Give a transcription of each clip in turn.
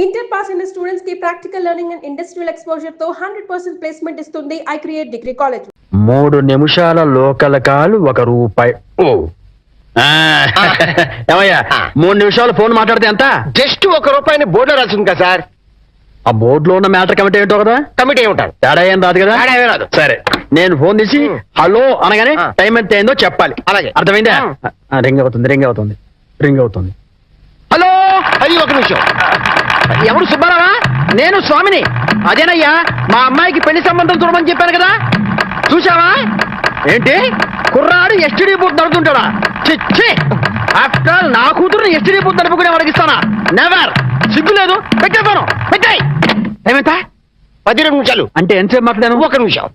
Inter pass అయిన students కి practical learning and industrial exposure తో 100% ప్లేస్మెంట్ ఇస్తుంది ఐ క్రియేట్ డిగ్రీ కాలేజ్. 3 నిమిషాల లోకల్ కాల్ ₹1. ఓ ఏమయ్యా 3 నిమిషాలు ఫోన్ మాట్లాడితే ఎంత? జస్ట్ ₹1 బోర్డులో రాసింది కదా సార్. ఆ బోర్డులో ఉన్న మ్యాటర్ కమిటీ ఏంటో కదా. కమిటీ ఉంటారు, తేడా ఏం రాదు కదా. తేడా ఏమీ రాదు. సరే నేను ఫోన్ తీసి హలో అనగానే టైం ఎంత అయిందో చెప్పాలి. అలాగే. అర్థమైందా? రింగ్ అవుతుంది. హలో, అది 1 నిమిషం. ఎవరు? సుబ్బారావా? నేను స్వామిని. అదేనయ్యా, మా అమ్మాయికి పెళ్లి సంబంధం చూడమని చెప్పాను కదా. చూసావా? ఏంటి కుర్రాడు ఎస్టీడీ బూత్ నడుపుతుంటాడా? చిచ్చి, ఆఫ్టర్ ఆల్ నా కూతురుని ఎస్టీడీ బూత్ నడుపుకునే అడిగిస్తానా? నెవర్. సిగ్గు లేదు. పెట్టేస్తాను. పెట్టాయి. ఏమంటా? 12 నిమిషాలు. అంటే ఎంతసేపు మాట్లాడాను? 1 నిమిషం.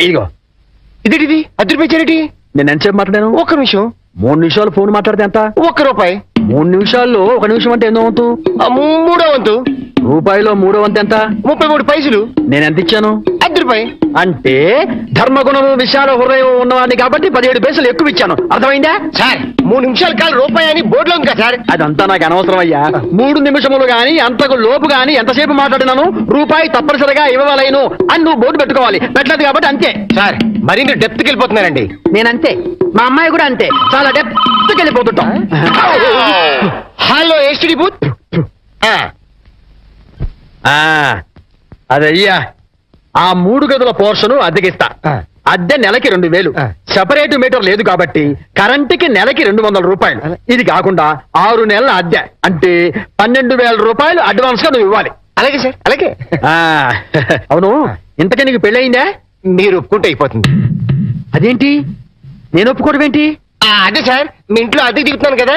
ఇదిగో ఇదేంటిది ₹10 చేరేటి? నేను ఎంతసేపు మాట్లాడాను? 1 నిమిషం. 3 నిమిషాలు ఫోన్ మాట్లాడితే ఎంత? ₹1. 3 నిమిషాల్లో 1 నిమిషం అంటే ఎన్నో వంతు? 3వ వంతు. రూపాయిలో 3వ వంతు ఎంత? 33 పైసలు. నేను ఎంత ఇచ్చాను? ₹10. అంటే ధర్మగుణము విశాల హృదయం ఉన్నవాడిని కాబట్టి 17 పైసలు ఎక్కువ ఇచ్చాను. అర్థమైందా? సార్ 3 నిమిషాలు కాదు ₹1 అని బోర్డులో ఉంది కదా సార్. అదంతా నాకు అనవసరం అయ్యా. 3 నిమిషములు గాని అంతకు లోపు గాని ఎంతసేపు మాట్లాడినాను రూపాయి తప్పనిసరిగా ఇవ్వవలేను అని నువ్వు బోర్డు పెట్టుకోవాలి. పెట్టలేదు కాబట్టి అంతే. సార్ మరి మీరు డెప్త్కి వెళ్ళిపోతున్నారండి. నేనంతే, మా అమ్మాయి కూడా అంతే, చాలా డెప్త్కి వెళ్ళిపోతుంటాం. Hello STD booth. అదయ్యా, ఆ 3 గదుల పోర్షను అద్దెకిస్తా. అద్దె నెలకి 2000. సెపరేట్ మీటర్ లేదు కాబట్టి కరెంటుకి నెలకి ₹200. ఇది కాకుండా 6 నెలల అద్దె అంటే ₹12,000 అడ్వాన్స్ గా నువ్వు ఇవ్వాలి. అలాగే సార్, అలాగే. అవును, ఇంతకీ నీకు పెళ్ళయిందా? మీరు ఒప్పుకుంటే అయిపోతుంది. అదేంటి నేను ఒప్పుకోవడం ఏంటి? అదే సార్, మీ ఇంట్లో అద్దెకి దిగుతున్నాను కదా,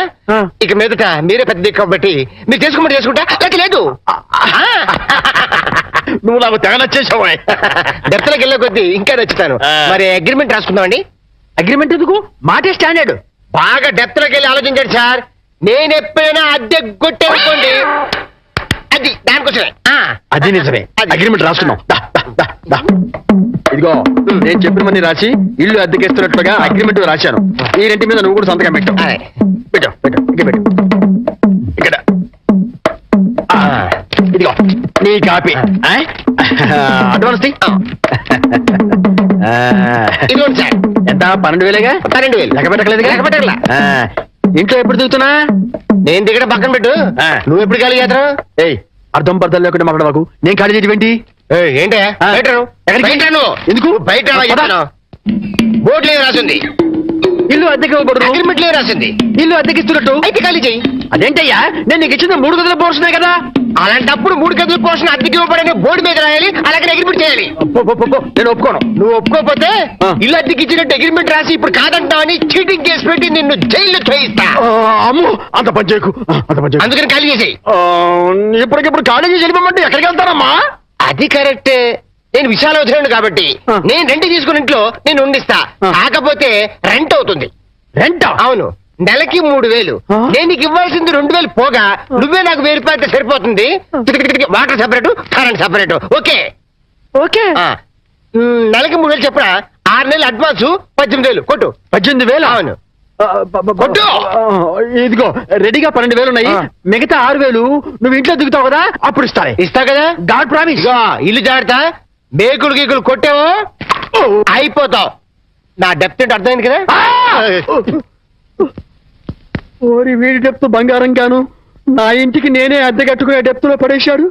ఇక మీదట మీరే పెద్ద దిక్కు కాబట్టి మీరు చేసుకోమని చేసుకుంటా. లేక లేదు. నువ్వు నాకు తెగ నచ్చేసావు. డెప్త్లోకి వెళ్ళే కొద్దీ ఇంకా నచ్చుతాను. మరి అగ్రిమెంట్ రాసుకుందామండి. అగ్రిమెంట్ ఎందుకు? మాటే స్టాండర్డ్. బాగా డెప్త్లోకి వెళ్ళి ఆలోచించండి సార్. నేను ఎప్పుడైనా అద్దె కొట్టేసుకోండి, అది దానికోసమే. అది నిజమే. అగ్రిమెంట్ రాసుకున్నాం. ఇదిగో నేను చెప్పిన మంది రాసి ఇల్లు అద్దెకేస్తున్నట్లుగా అగ్రిమెంట్ రాశాను. ఈ రెంటి మీద నువ్వు కూడా సంతకం పెట్టావు. పెట్టు ఇక్కడ. ఇదిగో నీ కాపీ. అడ్వాన్స్ ఇదిగోండి సార్. ఎంత? 12,000గా? 12,000. లెక్క పెట్టలేదు. లెక్క పెట్టగల. ఇంట్లో ఎప్పుడు దిగుతున్నా? నేను దిగడం పక్కన పెట్టు. నువ్వు ఎప్పుడు ఖాళీ చేస్తావు? ఏయ్, అర్థం పర్థం లేకుండా మాట్లాడవాకు. నేను ఖాళీ చేయటం ఏంటే? ఎందుకు బయట బోర్డు లేదు రాసింది. ఇల్లు అద్దెకి ఇవ్వకూడదు. అగ్రిమెంట్ లేదు రాసింది. ఇల్లు అద్దెకిస్తున్నట్టు అయితే ఖాళీ చెయ్యి. అదేంటయ్యా, నేను నీకు ఇచ్చింది 3 గదుల పోర్షనే కదా. అలాంటప్పుడు 3 గదుల పోర్షన్ అద్దెకి ఇవ్వబడని బోర్డు మీద రాయాలి, అలాగే అగ్రిమెంట్ చేయాలి. నేను ఒప్పుకోను. నువ్వు ఒప్పుకోకపోతే ఇల్లు అద్దెకి ఇచ్చినట్టు అగ్రిమెంట్ రాసి ఇప్పుడు కాదంటావని చీటింగ్ కేసు పెట్టి నిన్ను జైల్లో చేయిస్తా. అమ్ము, అంత పని చేయకు. అందుకని ఖాళీ చేసేయి. ఇప్పటికిప్పుడు ఖాళీ చేసి వెళ్ళిపోమంటే ఎక్కడికి వెళ్తానమ్మా? అది కరెక్టే. నేను విశాల వదిలేను కాబట్టి నేను రెంట్ తీసుకుని ఇంట్లో నేను ఉండిస్తా. కాకపోతే రెంట్ అవుతుంది. రెంట్? అవును, నెలకి 3,000. నేను నీకు ఇవ్వాల్సింది 2,000 పోగా నువ్వే నాకు ₹1,000 సరిపోతుంది. Water separate, current separate. Okay okay. నెలకి 3,000 చెప్పరా? 6 నెలలు అడ్వాన్స్ 18,000 కొట్టు. 18,000? అవును కొట్టు. ఇదిగో రెడీగా 12,000 ఉన్నాయి. మిగతా 6,000 నువ్వు ఇంట్లో దిగుతావు కదా, అప్పుడు ఇస్తా కదా. God promise. ఇల్లు జాగ్రత్త. మేకులు గీకులు కొట్టావు అయిపోతావు. నా డెప్త్ ఏంటి అర్థమైంది కదా. ఓరి వీడి డెప్త్ బంగారం గాను నా ఇంటికి నేనే అద్దె కట్టుకునే డెప్త్ లో పడేశాడు.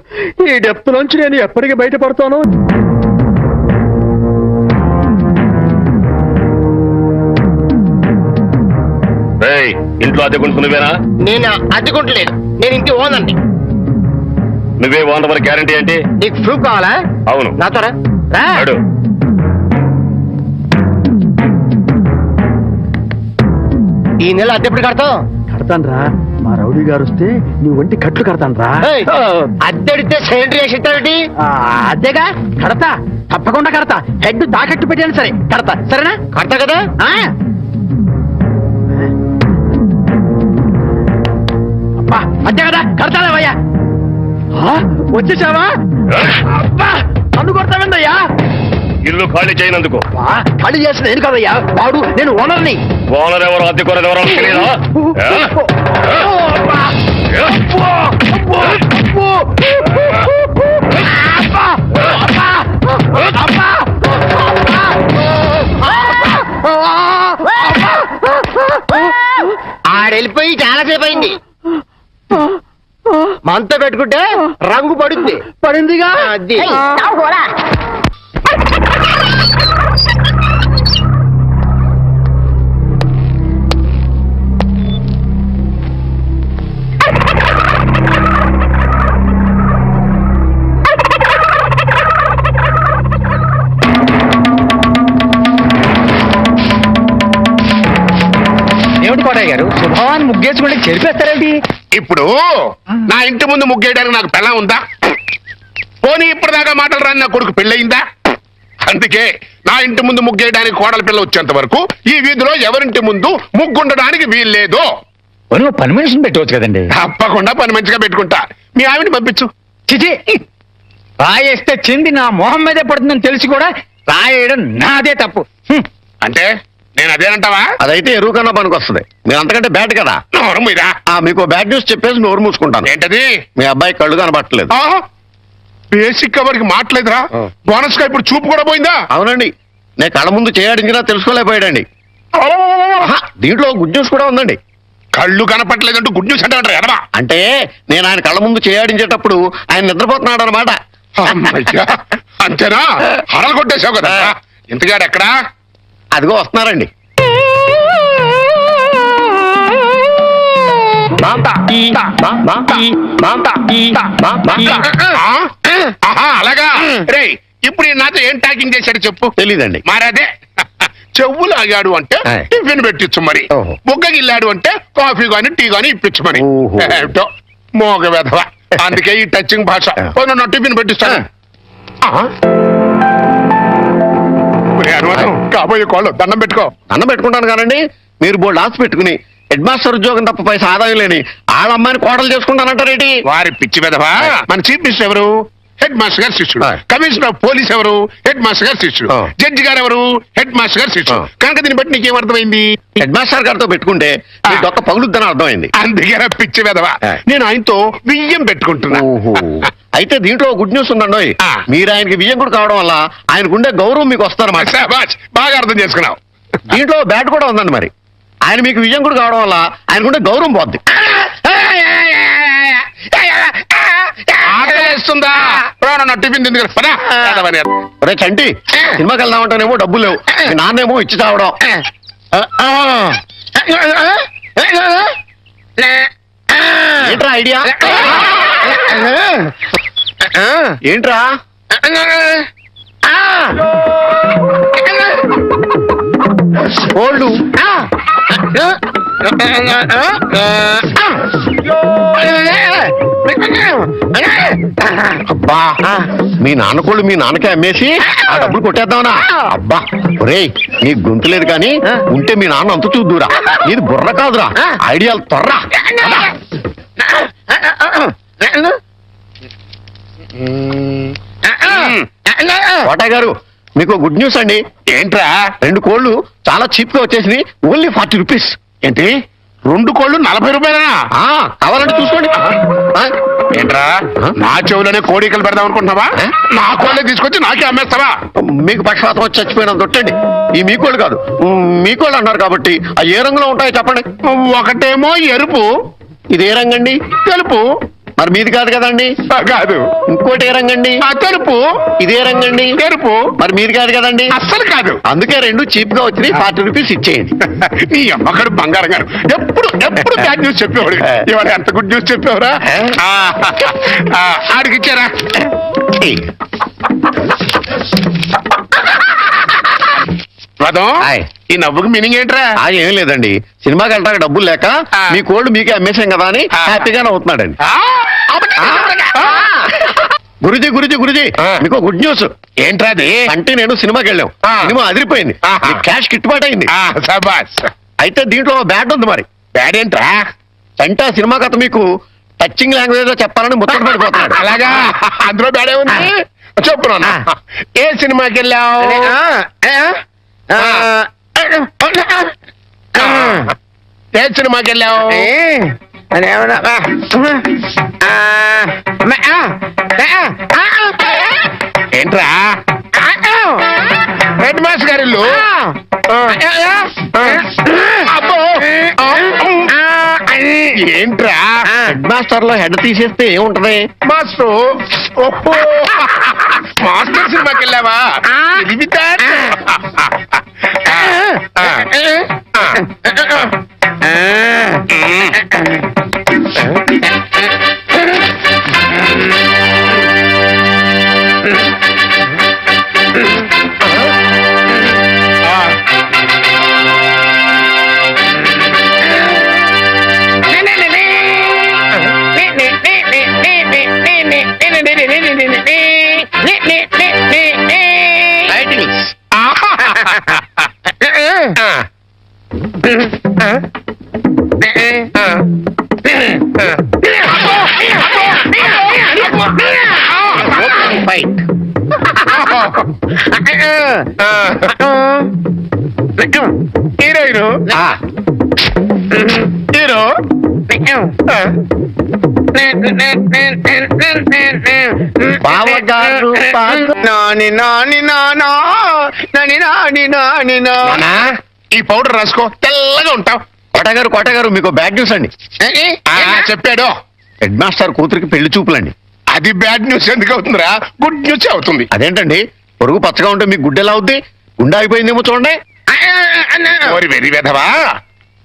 ఈ డెప్త్ నుంచి నేను ఎప్పటికి బయటపడతాను? ఇంట్లో అద్దెకుంటున్నావేనా? నేను అద్దెకుంటలేదు, నేను ఇంటి ఓనండి. నువ్వే ఓనర్ మరి గ్యారంటీ ఏంటి? నీకు ప్రూఫ్ కావాలా? అవును. నాతో రా. ఈ నెల అద్దె ఎప్పుడు కడతావు? కడతాను రా. మా రౌడీ గారు వస్తే నీ ఒంటి కట్లు కడతాను రా. అద్దెడితే సైలెంట్ గా చెప్తావేంటి? అద్దెగా కడతా, తప్పకుండా కడతా. హెడ్ తాకట్టు పెట్టాను సరే కడతా. సరేనా? కడతా కదా. అబ్బా అద్దె కదా కడతావయ్యా. వచ్చేసావా? అబ్బా నన్ను కొడతావేందయ్యా? ఇల్లు ఖాళీ చేయనందుకు. ఖాళీ చేసిన నేను కదయ్యా, వాడు నేను ఓనర్ని. ఓనర్ ఎవరు, అద్దె కొనరు ఎవరో తెలియదా? మనతో పెట్టుకుంటే రంగు పడుద్ది. పడిందిగా. అది ఏమిటి కోటయ్య గారు, స్వభావాన్ని ముగ్గేసుకుంటే చెరిపేస్తారేంటి? ఇప్పుడు నా ఇంటి ముందు ముగ్గేయడానికి నాకు పెళ్ళం ఉందా? పోనీ ఇప్పటిదాకా మాటలు రాని నా కొడుకు పెళ్ళయిందా? అందుకే నా ఇంటి ముందు ముగ్గేయడానికి కోడల పిల్ల వచ్చేంత వరకు ఈ వీధిలో ఎవరింటి ముందు ముగ్గుండడానికి వీల్లేదు. నువ్వు పని మనిషిని పెట్టవచ్చు కదండి. తప్పకుండా పని మంచిగా పెట్టుకుంటా. మీ ఆవిడని పంపించు. చిచి, రాయేస్తే చింది నా మొహం మీదే పడుతుందని తెలిసి కూడా రాయేయడం నాదే తప్పు. అంటే నేను అదేనంటావా? అదైతే ఎరువు కన్నా పనికి వస్తుంది. మీరు అంతకంటే బ్యాట్ కదా. నోరు మీరా. మీకు బ్యాడ్ న్యూస్ చెప్పేసి నోరు మూసుకుంటాను. ఏంటది? మీ అబ్బాయి కళ్ళు కనబట్టలేదు. బేసిక్ కవర్కి మాట్లేదురా. ఆ. బోనస్ గా ఇప్పుడు చూపు కూడా పోయిందా? అవునండి, నేను కళ్ళ ముందు చేయడించినా తెలుసుకోలేకపోయాడండి. దీంట్లో గుడ్ న్యూస్ కూడా ఉందండి. కళ్ళు కనపట్లేదంటూ గుడ్ న్యూస్ అంటే ఎడమా? అంటే నేను ఆయన కళ్ళ ముందు చేయాడించేటప్పుడు ఆయన నిద్రపోతున్నాడు అనమాట. అమ్మయ్యా, అంతేనా? హరలు కొట్టేశావు కదా. ఇంతగాడు ఎక్కడా? అదిగో వస్తున్నారండి. ఆహా, అలాగా. రే, ఇప్పుడు ఈ నాతో ఏం టాకింగ్ చేశాడు చెప్పు. తెలీదండి. మరదే చెవులు ఆగాడు అంటే ఆయ్. టిఫిన్ పెట్టించు మరి. ఓహో. బుగ్గగిల్లాడు అంటే కాఫీ గాని టీ గాని ఇప్పించు మరి. ఓహో. ఏమిటో మోగ వెధవ. అందుకే ఈ టచింగ్ భాష. నా టిఫిన్ పెట్టిస్తాను. కాబోయే కోళ్ళు దండం పెట్టుకో. అన్నం పెట్టుకుంటాను కానండి. మీరు బోల్డ్ ఆశ పెట్టుకుని హెడ్ మాస్టర్ ఉద్యోగం తప్ప పైసా ఆదాయం లేని వాళ్ళమ్మాయిని కోటలు చేసుకుంటానంటారేంటి? వారి పిచ్చి వెధవా. మన చీఫ్ మినిస్టర్ ఎవరు? హెడ్ మాస్టర్ గారు శిష్యుడు. ఆయ్. కమిషనర్ ఆఫ్ పోలీస్ ఎవరు? హెడ్ మాస్టర్ గారు శిష్యుడు. ఆ. జడ్జి గారు ఎవరు? హెడ్ మాస్టర్ గారు శిష్యుడు. ఆ. కనుక దీన్ని బట్టి నీకేం అర్థమైంది? హెడ్ మాస్టర్ గారితో పెట్టుకుంటే మీ డొక్క పగులుద్దని అర్థమైంది. అందుకే పిచ్చి వెధవా. ఆయ్. నేను ఆయనతో బియ్యం పెట్టుకుంటున్నా. ఓహో. అయితే దీంట్లో గుడ్ న్యూస్ ఉందండి. ఆ. మీరు ఆయనకి బియ్యం కూడా కావడం వల్ల ఆయనకుండే గౌరవం మీకు వస్తారన్నమాట. శాబాష్, బాగా అర్థం చేసుకున్నావు. దీంట్లో బ్యాట్ కూడా ఉందండి. మరి ఆయన మీకు విజయం కూడా కావడం వల్ల ఆయనకుండే గౌరవం పోద్ది. ఆకలిస్తుందా? నా టిఫిన్ తింది కదా. రే చంటి, సినిమాకి వెళ్దామంటేనేమో డబ్బులు లేవు. మీ నాన్నేమో ఇచ్చి చావడం. ఏంట్రా ఐడియా? ఏంట్రా? కోల్డ్. అబ్బా, మీ నాన్నకోళ్ళు మీ నాన్నకే అమ్మేసి ఆ డబ్బులు కొట్టేద్దామనా? అబ్బా ఒరేయ్, నీ గొంతు లేదు కానీ ఉంటే మీ నాన్న అంత చూద్దురా. నీది బుర్ర కాదురా, ఐడియాలు తొర్రా. కోటయ్య గారు, మీకు గుడ్ న్యూస్ అండి. ఏంట్రా? 2 కోళ్ళు చాలా చీప్ గా వచ్చేసి ఓన్లీ 40 రూపీస్. ఏంటి 2 కోళ్ళు 40 రూపాయలనా? కావాలంటే చూసుకోండి. ఏంట్రా, నా చెవులోనే కోడికలు పెడదాం అనుకుంటున్నావా? నా కోళ్ళే తీసుకొచ్చి నాకే అమ్మేస్తావా? మీకు పక్షపాతం వచ్చి చచ్చిపోయినంత తొట్టండి. ఈ మీకోళ్ళు కాదు, మీకోళ్ళు అన్నారు కాబట్టి ఆ ఏ రంగులో ఉంటాయో చెప్పండి. ఒకటేమో ఎరుపు. ఇది ఏ రంగండి? తెలుపు. మరి మీది కాదు కదండి. కాదు. ఇంకోటి ఏ రంగండి? తెలుపు. ఇదే రంగండి. తెలుపు. మరి మీది కాదు కదండి. అస్సలు కాదు. అందుకే 2 చీప్ గా వచ్చినాయి. 40 రూపీస్ ఇచ్చేయండి. నీ అమ్మగారు బంగారం గారు ఎప్పుడు ఎప్పుడు బ్యాడ్ న్యూస్ చెప్పేవాడు. ఇవాళ ఎంత గుడ్ న్యూస్ చెప్పేవరా? ఆడికి ఇచ్చారా? రథం, హాయ్. ఈ నవ్వుకి మీనింగ్ ఏంట్రా? ఏం లేదండి, సినిమాకి వెళ్ళడానికి డబ్బులు లేక మీ కోళ్ళు మీకే అమ్మేశాం కదా అని హ్యాపీగానే అవుతున్నాడండి. గురుజీ గురుజీ గురుజీ, మీకు గుడ్ న్యూస్. ఏంట్రా అది? అంటే నేను సినిమాకి వెళ్ళాం. సినిమా అదిరిపోయింది. క్యాష్ కిట్టుబాటు అయింది. సబాస్. అయితే దీంట్లో బ్యాడ్ ఉంది. మరి బ్యాడ్ ఏంట్రా? అంటే సినిమా కథ మీకు టచింగ్ లాంగ్వేజ్ లో చెప్పాలని ముచ్చట పడిపోతున్నాడు. అలాగా? అందులో బ్యాడే ఉంది. చెప్పు నాన్న. ఏ సినిమాకి వెళ్ళావు? ఏ సినిమాకి వెళ్ళావు? ఏంట్రా? హెడ్ మాస్టర్ గారి ఇల్లు. అబ్బో. ఏంట్రా హెడ్ మాస్టర్ లో హెడ్ తీసేస్తే ఏముంటది? మాస్టర్ ఓహో మాస్టర్ సినిమాకి వెళ్ళావా తెలివితే హీరోయిన్ హీరో బావగారు నాని నాని నానా నాని నాని నాని నా ఈ పౌడర్ రాసుకో తెల్లగా ఉంటావు. కోటగారు మీకు బ్యాడ్ న్యూస్ అండి. చెప్పాడు హెడ్ మాస్టర్ కూతురికి పెళ్లి చూపులండి. అది బ్యాడ్ న్యూస్ ఎందుకు అవుతుందిరా గుడ్ న్యూస్ అవుతుంది. అదేంటండి, పొరుగు పచ్చగా ఉంటే మీకు గుడ్డ ఎలా అవుద్ది? గుండె అయిపోయిందేమో చూడండి. ఓరి వెరీ వెధవా,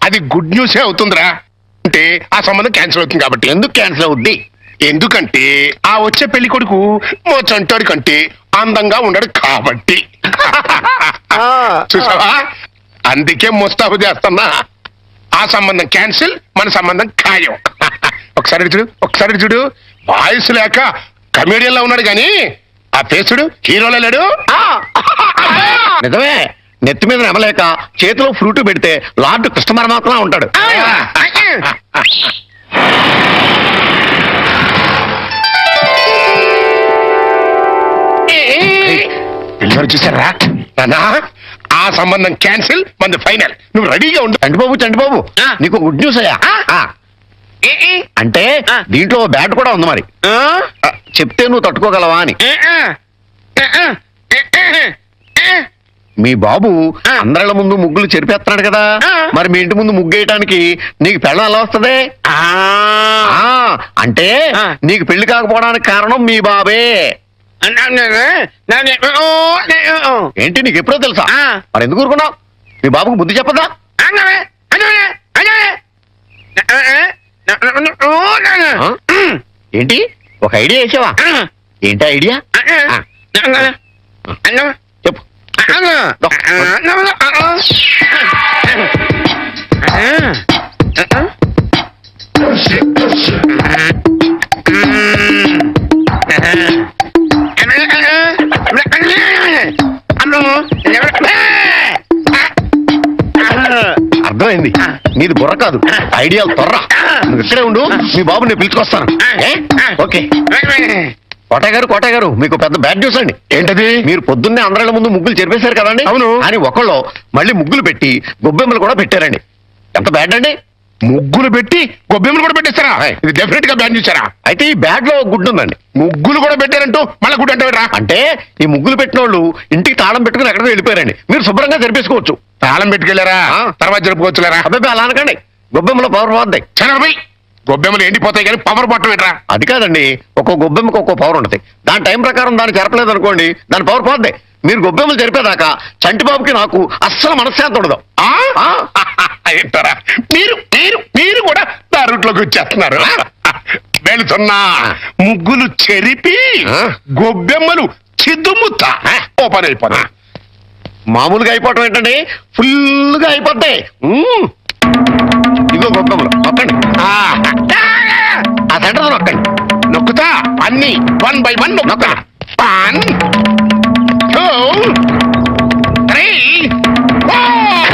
అది గుడ్ న్యూసే అవుతుందిరా. అంటే ఆ సంబంధం క్యాన్సిల్ అవుతుంది కాబట్టి. ఎందుకు క్యాన్సిల్ అవుద్ది? ఎందుకంటే ఆ వచ్చే పెళ్లి కొడుకు మోచంటాడు కంటే అందంగా ఉండడు కాబట్టి. చూసావా, అందుకే ముస్తాబు చేస్తున్నా. ఆ సంబంధం క్యాన్సిల్, మన సంబంధం ఖాయం. ఒకసారి చూడు వాయిస్ లేక కమేడియన్ లో ఉన్నాడు గాని ఆ ఫేసుడు హీరోలో లేడు. నిజమే, నెత్తి మీద నెమలేక చేతిలో ఫ్రూట్ పెడితే లార్డ్ కృష్ణ పరమాత్మ ఉంటాడు. పిల్లలు చూసారా నానా, ఆ సంబంధం క్యాన్సిల్, మంది ఫైనల్. నువ్వు రెడీగా ఉండు. చంటిబాబు నీకు గుడ్ న్యూస్ అయ్యా. అంటే దీంట్లో బ్యాట్ కూడా ఉంది మరి. చెప్తే నువ్వు తట్టుకోగలవా అని. మీ బాబు అందరిళ్ళ ముందు ముగ్గులు చెరిపేస్తున్నాడు కదా, మరి మీ ఇంటి ముందు ముగ్గేయటానికి నీకు పెళ్ళం ఎలా వస్తుంది? అంటే నీకు పెళ్లి కాకపోవడానికి కారణం మీ బాబే. ఏంటి నీకు ఎప్పుడో తెలుసా? మరి ఎందుకు ఊరుకున్నావు? మీ బాబుకు బుద్ధి చెప్పదా? ఏంటి ఒక ఐడియా వేసావా? ఏంటి ఐడియా? చెప్పు. అర్థమైంది, నీది బుర్ర కాదు, ఐడియాలు తొర్రా. నువ్వు ఇక్కడే ఉండు, మీ బాబు నేను పిలుచుకొస్తాను. ఓకే. కోటగారు మీకు పెద్ద బ్యాడ్ న్యూస్ అండి. ఏంటది? మీరు పొద్దున్నే అందరిళ్ళ ముందు ముగ్గులు చెరిపేశారు కదండి. అవును. అని ఒకళ్ళు మళ్ళీ ముగ్గులు పెట్టి గొబ్బెమ్మలు కూడా పెట్టారండి. ఎంత బ్యాడ్ అండి? ముగ్గులు పెట్టి గొబ్బెమ్మలు కూడా పెట్టేస్తారా? ఇది డెఫినెట్ గా బ్యాన్ చూసారా? అయితే ఈ బ్యాడ్ లో గుడ్డు ఉందండి. ముగ్గులు కూడా పెట్టారంటూ మళ్ళీ గుడ్డు అంటే రా. అంటే ఈ ముగ్గులు పెట్టిన వాళ్ళు ఇంటికి తాళం పెట్టుకుని ఎక్కడికి వెళ్ళిపోయారండి. మీరు శుభ్రంగా జరిపేసుకోవచ్చు. తాళం పెట్టుకెళ్ళారా? తర్వాత జరుపుకోవచ్చులేరా? అబ్బాయి అలా అనకండి, గొబ్బెమ్మలో పవర్ పోద్ది. చనభై గొబ్బెమ్మలు ఎండిపోతాయి కానీ పవర్ పట్టం ఏంట్రా? అది కాదండి, ఒక్కో గొబ్బెమ్మకి ఒక్కో పవర్ ఉంటుంది. దాని టైం ప్రకారం దాన్ని జరపలేదు అనుకోండి, దాని పవర్ పోద్ది. మీరు గొబ్బెమ్మలు జరిపేదాకా చంటిబాబుకి నాకు అస్సలు మనశ్శాంతి ఉండదు. ఏంటారా మీరు మీరు మీరు కూడా నా రూట్లోకి వచ్చేస్తున్నారు. వెళుతున్నా ముగ్గులు చెరిపి గొబ్బెమ్మలు చిద్దుముత్తా ఓ పని అయిపోతా. మామూలుగా అయిపోవటం ఏంటండి, ఫుల్గా అయిపోతాయి. ఇదిగో గొబ్బెమ్మలు నొక్కండి. ఆ సెంటర్ నొక్కండి. నొక్కుతా అన్ని 1 by 1 నొక్కుతా. 1 2 3 4.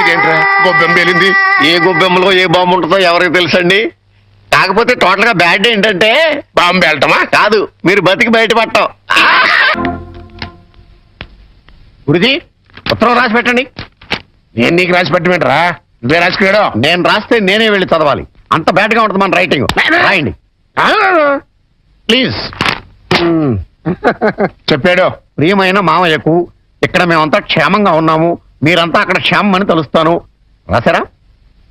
ఇదేంట్రా గొబ్బెమ్మ పేలింది? ఏ గొబ్బెమ్మలో ఏ బాంబు ఉంటుందో ఎవరికి తెలుసండి. కాకపోతే టోటల్ గా బ్యాడ్ ఏంటంటే బాంబు వెళ్ళటమా కాదు, మీరు బతికి బయటపడటం. గురుజీ ఉత్తరం రాసి పెట్టండి. నేను నీకు రాసి పెట్టమేంట్రా? నువ్వే రాసుకున్నాడు. నేను రాస్తే నేనే వెళ్ళి చదవాలి. అంత బ్యాడ్ గా ఉంటుంది మన రైటింగ్. రాయండి ప్లీజ్. చెప్పాడు. ప్రియమైన మామయ్యకు, ఇక్కడ మేమంతా క్షేమంగా ఉన్నాము, మీరంతా అక్కడ క్షేమం అని తలుస్తాను. రాశారా?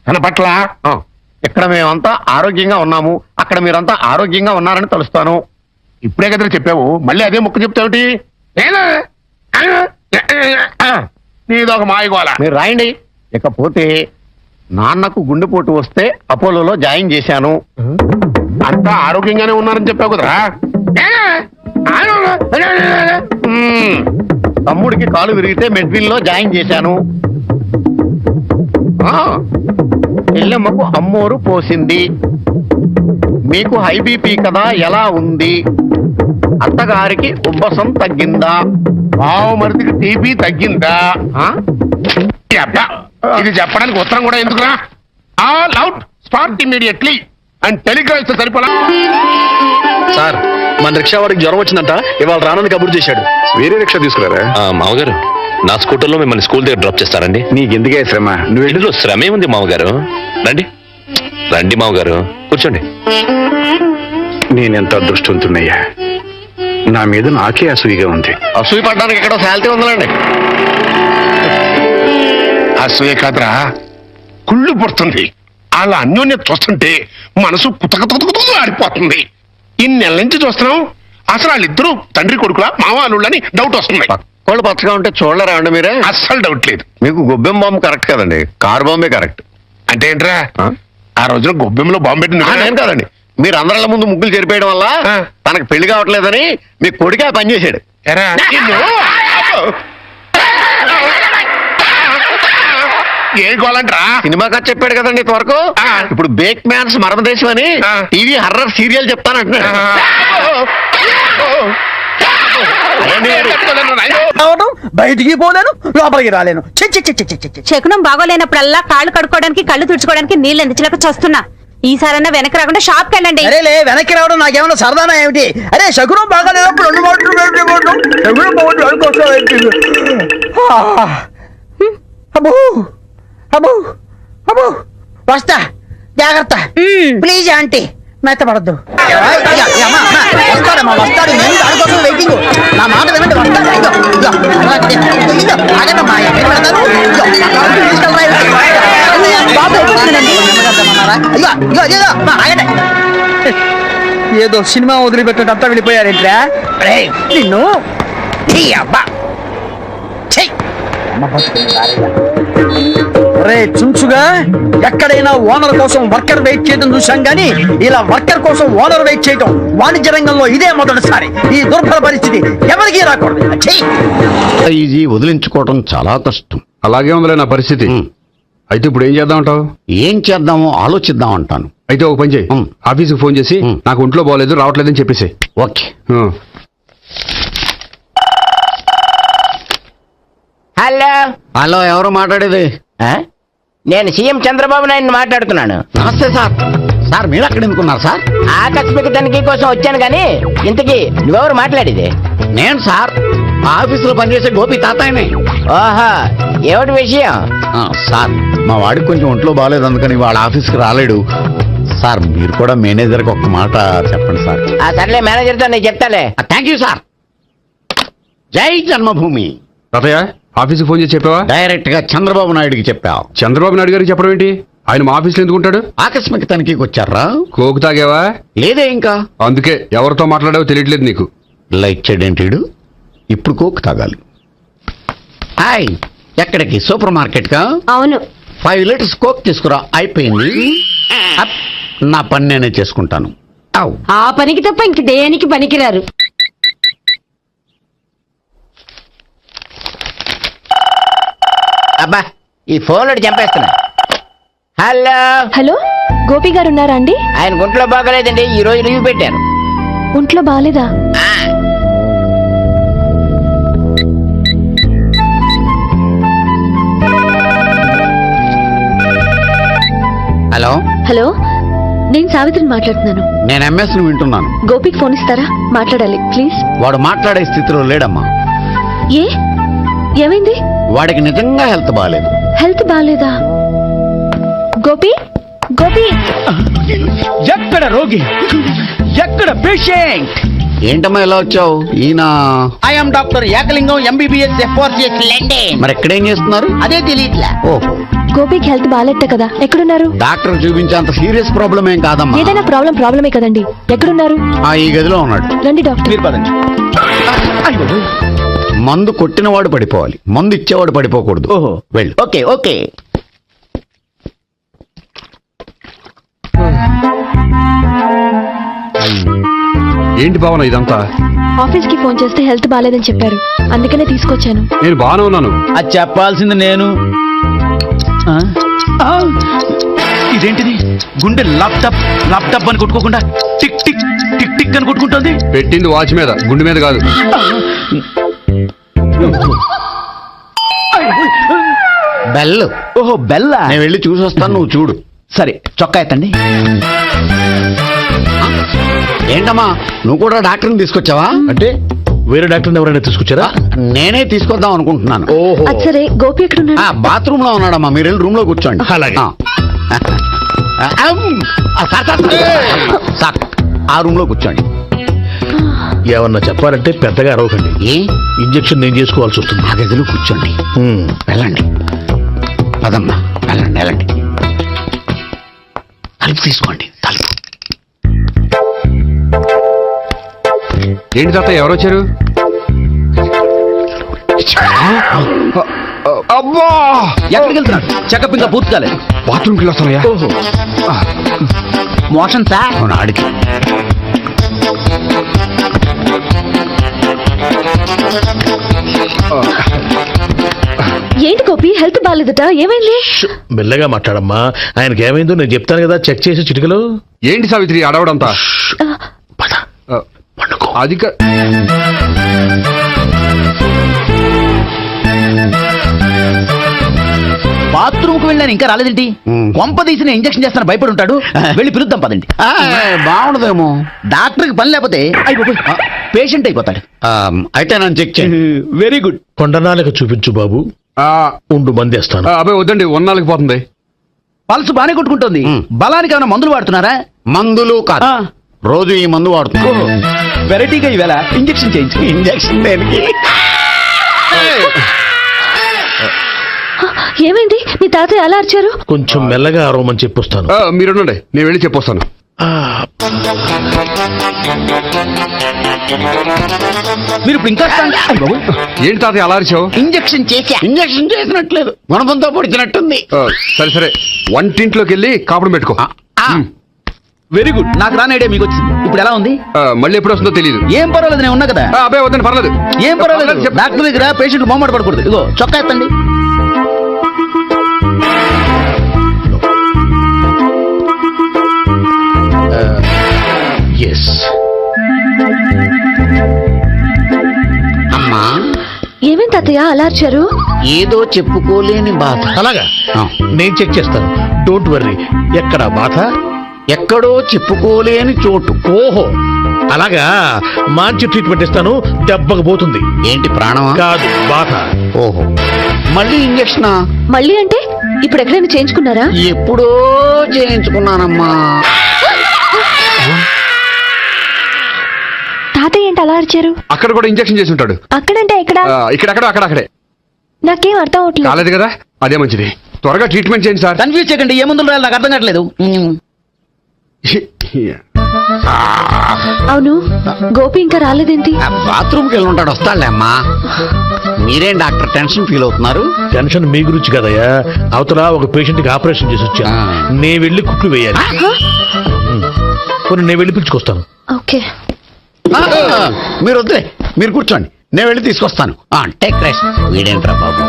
తన పట్ల ఇక్కడ మేమంతా ఆరోగ్యంగా ఉన్నాము, అక్కడ మీరంతా ఆరోగ్యంగా ఉన్నారని తలుస్తాను. ఇప్పుడే కదా చెప్పావు, మళ్ళీ అదే ముక్క చెప్తావుటి? నీదొక మాయగోళ. మీరు రాయండి. ఇకపోతే నాన్నకు గుండెపోటు వస్తే అపోలోలో జాయిన్ చేశాను. అంతా ఆరోగ్యంగానే ఉన్నారని చెప్పావు కదరా. తమ్ముడికి కాలు విరిగితే మెడ్విల్ లో జాయిన్ చేశాను. ఎల్లమ్మకు అమ్మోరు పోసింది. మీకు హై బీపీ కదా, ఎలా ఉంది? అత్తగారికి ఉబ్బసం తగ్గిందా? బావమరిదికి టీబీ తగ్గిందా? ఆ? అబ్బా, ఇది చెప్పడానికి ఉత్తరం కూడా ఎందుకురా? All out, start immediately and Telegram ఇస్తే సరిపోలా. సార్, మన రిక్షా వాడికి జ్వరం వచ్చిందంట, ఇవాళ రానని కబురు చేశాడు. వేరే రిక్షా తీసుకురారా? మామగారు, నా స్కూటర్లో మిమ్మల్ని స్కూల్ దగ్గర డ్రాప్ చేస్తారండి. నీకెందుకే శ్రమ? నువ్వు వెళ్ళి. ఇందులో శ్రమే ఉంది మామగారు. రండి రండి మామగారు, కూర్చోండి. నేనెంత అదృష్టవంతున్నయ్యా. నా మీద నాకే అసూయగా ఉంది. అసూయ పడ్డానికి ఎక్కడో శాలిటీ ఉందండి. అసూయ కాదురా, కుళ్ళు పుడుతుంది. వాళ్ళ అన్యోన్యత చూస్తుంటే మనసు కుతకుతకుతూ ఆడిపోతుంది. ఇన్ని నెలల నుంచి చూస్తున్నాం, అసలు వాళ్ళిద్దరూ తండ్రి కొడుకులా మావాళ్ళని డౌట్ వస్తుంది. పక్కోళ్ళు పచ్చగా ఉంటే చూడలేరా అండి మీరే? అస్సలు డౌట్ లేదు. మీకు గొబ్బెం బాంబు కరెక్ట్ కదండి, కారు బాంబే కరెక్ట్. అంటే ఏంట్రా, ఆ రోజున గొబ్బెంలో బాంబు పెట్టింది నేను కాదండి, మీరు అందరిళ్ళ ముందు ముగ్గులు చెరిపేయడం వల్ల తనకు పెళ్లి కావట్లేదని మీ కొడుకే పని చేశాడు. ఎరా, ఏం కోలంటరా? సినిమా కథ చెప్పాడు కదండి ఇంతవరకు. ఇప్పుడు బేక్ మ్యాన్స్ మరమదేశం అని టీవీ హర్రర్ సీరియల్ చెప్తానంటున్నాడు. బయటికి పోలేను, లోపలికి రాలేను. శకునం బాగోలేనప్పుడల్లా కాళ్ళు కడుక్కోవడానికి, కళ్ళు తుడుచుకోవడానికి నీళ్ళు ఎందించలేక చూస్తున్నా. ఈసారన్నా వెనక్కి రాకుండా షాప్కి వెళ్ళండి. అరేలే, వెనక్కి రావడం నాకేమన్నా సరదానా ఏమిటి? అరే, శకునం బాగాలేనప్పుడు 2 మాటలు శకునం బాగుంటుంది అనుకోసం. అబ్బో అబ్బో అబ్బో, వస్తా, జాగ్రత్త ప్లీజ్ ఆంటీ, మెత్తపడద్దు. వస్తాడమ్మా, వస్తాడు. నేను దానికోసం వెయిటింగ్. నా మాట వినండి, వస్తాడు. ఆగమ్మా, ఎక్కడ పెడతాను? ఏదో సినిమా వదిలిపెట్టినట్టు అంతా వెళ్ళిపోయారేంట్రా? నిన్ను అబ్బా రే చుంచుగా, ఎక్కడైనా ఓనర్ కోసం వర్కర్ వెయిట్ చేయడం చూశాం గానీ ఇలా వర్కర్ కోసం ఓనర్ వెయిట్ చేయడం వాణిజ్య రంగంలో ఇదే మొదటిసారి. ఈ దుర్భర పరిస్థితి ఎవరికీ రాకూడదు. ఈజీ వదిలించుకోవడం చాలా కష్టం. అలాగే ఉందిలే నా పరిస్థితి. అయితే ఇప్పుడు ఏం చేద్దామంటావు? ఏం చేద్దామో ఆలోచిద్దాం అంటాను. అయితే ఒక పని చేయి, ఆఫీస్కి ఫోన్ చేసి నాకు ఒంట్లో బాగోలేదు, రావట్లేదని చెప్పేసి. ఓకే. హలో హలో, ఎవరు మాట్లాడేది? నేను సీఎం చంద్రబాబు నాయుడు మాట్లాడుతున్నాను. నమస్తే సార్. సార్, మీరు అక్కడ ఎందుకున్నారు సార్? ఆకస్మిక తనిఖీ కోసం వచ్చాను గాని ఇంతకీ నువ్వెవరు మాట్లాడేది? నేను సార్, ఆఫీసులో పనిచేసే గోపి తాతాయనే. ఓహో, ఏమిటి విషయం? సార్, మా వాడికి కొంచెం ఒంట్లో బాగాలేదు, అందుకని వాళ్ళ ఆఫీస్కి రాలేడు. సార్, మీరు కూడా మేనేజర్కి ఒక మాట చెప్పండి సార్. సర్లే, మేనేజర్తో నేను చెప్తాలే. Thank you sir. జై జన్మభూమి. తాతయ్య, ఆఫీస్కి ఫోన్ చేసి చెప్పావా? డైరెక్ట్ గా చంద్రబాబు నాయుడుకి చెప్పావు. చంద్రబాబు నాయుడు గారికి చెప్పడం ఏంటి? ఆయన మా ఆఫీస్లో ఎందుకు ఉంటాడు? ఆకస్మిక తనిఖీకి వచ్చారా? కోకు తాగావా? లేదే ఇంకా. అందుకే ఎవరితో మాట్లాడావో తెలియట్లేదు నీకు. లైక్ చేయడేంటిడు, ఇప్పుడు కోక్ తాగాలి. హాయ్, ఎక్కడికి? సూపర్ మార్కెట్ కా? అవును. 5 లీటర్స్ కోక్ తీసుకురా. అయిపోయింది. అప్, నా పని నేనే చేసుకుంటాను. ఆ పనికి తప్ప ఇంక దేనికి పనికిరారు. అబ్బా, ఈ ఫోన్ చంపేస్తున్నా. హలో హలో, గోపి గారు ఉన్నారా అండి? ఆయన గుంట్లో బాగలేదండి, ఈ రోజు లీవ్ పెట్టారు. ఒంట్లో బాగాలేదా? హలో హలో, నేను సావిత్రిని మాట్లాడుతున్నాను. నేను ఎంఎస్ ను వింటున్నాను. గోపికి ఫోన్ ఇస్తారా? మాట్లాడాలి ప్లీజ్. వాడు మాట్లాడే స్థితిలో లేడమ్మా. ఏ, ఏమైంది? వాడికి నిజంగా హెల్త్ బాగాలేదు. హెల్త్ బాగాలేదా? గోపి, గోపి, ఎక్కడ రోగి, ఎక్కడ పేషెంట్? ఏంటమ్మా ఇలా వచ్చావు? ఈయన I'm doctor Ekalingam MBBS F4CS London. మరి ఎక్కడేం చేస్తున్నారు? అదే తెలియట్లా. ఓహో, గోపికి హెల్త్ బాగాలేట కదా, ఎక్కడున్నారు? డాక్టర్ చూపించేంత సీరియస్ ప్రాబ్లం ఏం కాదమ్మా. ఏదైనా ప్రాబ్లమే కదండి. ఎక్కడున్నారు? ఈ గదిలో ఉన్నాడు. రండి డాక్టర్. మీరు పదండి. మందు కొట్టినవాడు పడిపోవాలి, మందు ఇచ్చేవాడు పడిపోకూడదు. ఓహో, వెళ్ళు. Okay okay. ఏంటి భావన ఇదంతా? ఆఫీస్ కి ఫోన్ చేస్తే హెల్త్ బాగాలేదని చెప్పారు, అందుకనే తీసుకొచ్చాను. నేను బాగానే ఉన్నాను. అది చెప్పాల్సింది నేను. ఇదేంటిది? గుండె లాప్టాప్ అని కొట్టుకోకుండా టిక్ టిక్ టిక్ టిక్ అని కొట్టుకుంటుంది. పెట్టింది వాచ్ మీద, గుండె మీద కాదు. బెల్. ఓహో, బెల్లా. నేను వెళ్ళి చూసి వస్తాను, నువ్వు చూడు. సరే, చొక్కా ఎత్తండి. ఏంటమ్మా, నువ్వు కూడా డాక్టర్ని తీసుకొచ్చావా? అంటే వేరే డాక్టర్ ఎవరైనా తీసుకొచ్చారా? నేనే తీసుకొద్దాం అనుకుంటున్నాను. ఓహో, అది సరే, గోపి ఎక్కడున్నాడు? బాత్రూమ్ లో ఉన్నాడమ్మా, మీరు వెళ్ళి రూమ్ లో కూర్చోండి. అలాగే. సార్, ఆ రూమ్ లో కూర్చోండి. ఏమన్నా చెప్పాలంటే పెద్దగా అరవకండి. ఏ ఇంజెక్షన్ నేను చేసుకోవాల్సి వస్తుంది. ఆ గదిలో కూర్చోండి. వెళ్ళండి, పదమ్మా, వెళ్ళండి వెళ్ళండి. తలుపు తీసుకోండి, తలుపు. ఏంటి తాత, ఎవరు వచ్చారు? అబ్బా, ఎక్కడికి వెళ్తున్నాడు? చెకప్ ఇంకా పూర్తి కాలేదు. బాత్రూమ్కి వస్తున్నాయా? Motion sir. అవును, ఆడికి. ఏంటి గోపి, హెల్త్ బాగాలేదట, ఏమైంది? మెల్లగా మాట్లాడమ్మా. ఆయనకి ఏమైందో నేను చెప్తాను కదా, చెక్ చేసి చిటికలో. ఏంటి సావిత్రి అడవడంతా? పద, పండుకో. అది బాత్రూమ్ కు వెళ్ళాను, ఇంకా రాలేదేంటి? కొంప తీసిన ఇంజక్షన్ చేస్తాను భయపడి ఉంటాడు. వెళ్ళి పిలుద్దాం పదండి. బాగుండదేమో. డాక్టర్ కి పని లేకపోతే పేషెంట్ అయిపోతాడు. అయితే నన్ను చెక్ చేయండి. Very good. కొండనాలకు చూపించు బాబు. ఉండు, మందేస్తాను. అబ్బాయి వద్దండి, ఉన్నాళ్ళకి పోతుంది. పల్స్ బానే కొట్టుకుంటుంది. బలానికి ఏమైనా మందులు వాడుతున్నారా? మందులు కాదు, రోజు ఈ మందు వాడుతున్నాను. వెరైటీగా ఈవేళ ఇంజక్షన్ చేయించు. ఇంజక్షన్ దేనికి? ఏమైంది? మీ తాతయ్య అలా అరిచారు? కొంచెం మెల్లగా అరవమని చెప్పొస్తాను. మీరు ఉండండి, నేను వెళ్ళి చెప్పొస్తాను. మీరు ఇప్పుడు ఇంకా ఏంటి తాతయ్య అలా అరిచావు? ఇంజక్షన్ చేసా. ఇంజక్షన్ చేసినట్లేదు, గుణపంతో పొడిచినట్టుంది. సరే సరే, వంటింట్లోకి వెళ్ళి కాపుడు పెట్టుకో. Very good. నాకు రాని ఐడియా మీకు వచ్చింది. ఇప్పుడు ఎలా ఉంది? మళ్ళీ ఎప్పుడు వస్తుందో తెలియదు. ఏం పర్వాలేదు, నేను ఉన్నా కదా. అబ్బాయి వద్దండి, పర్లేదు. ఏం పర్వాలేదు. డాక్టర్ దగ్గర పేషెంట్ మొహమాట పడకూడదు. ఇగో చొక్కా ఎత్తండి. అమ్మా, ఏమేం తాతయ్య అలా అరిచారు? ఏదో చెప్పుకోలేని బాధ. అలాగా, నేను చెక్ చేస్తాను. Don't worry. ఎక్కడ బాధ? ఎక్కడో చెప్పుకోలేని చోటు. ఓహో, అలాగా. మంచి ట్రీట్మెంట్ ఇస్తాను, దెబ్బకు పోతుంది. ఏంటి, ప్రాణమా? కాదు, బాధ. ఓహో, మళ్ళీ ఇంజక్షనా? మళ్ళీ అంటే ఇప్పుడు ఎక్కడైనా చేయించుకున్నారా? ఎప్పుడో చేయించుకున్నానమ్మా. తాతయ్య ఏంటి అలా అరిచారు? అక్కడ కూడా ఇంజక్షన్ చేసి ఉంటాడు. అక్కడంటే ఎక్కడ? ఇక్కడెక్కడో అక్కడక్కడే. నాకేం అర్థం అవట్లేదు. కాలేదు కదా, అదే మంచిది. త్వరగా ట్రీట్మెంట్ చేయండి సార్. కన్ఫ్యూజ్ చేయకండి. ఏ మందులు రాయాలి నాకు అర్థం కావట్లేదు. అవును, గోపి ఇంకా రాలేదేంటి? బాత్రూమ్కి వెళ్ళి ఉంటాడు, వస్తాడులే అమ్మా. మీరేం డాక్టర్ టెన్షన్ ఫీల్ అవుతున్నారు? టెన్షన్ మీ గురించి కదయ్యా. అవతల ఒక పేషెంట్ కి ఆపరేషన్ చేసి వచ్చా. నేను వెళ్ళి కుట్లు వేయాలి. నేను వెళ్ళి పిలుచుకొస్తాను. ఓకే, మీరు వద్దులే, మీరు కూర్చోండి, నేను వెళ్ళి తీసుకొస్తాను. Take rest. వీడేంట్రా బాబు,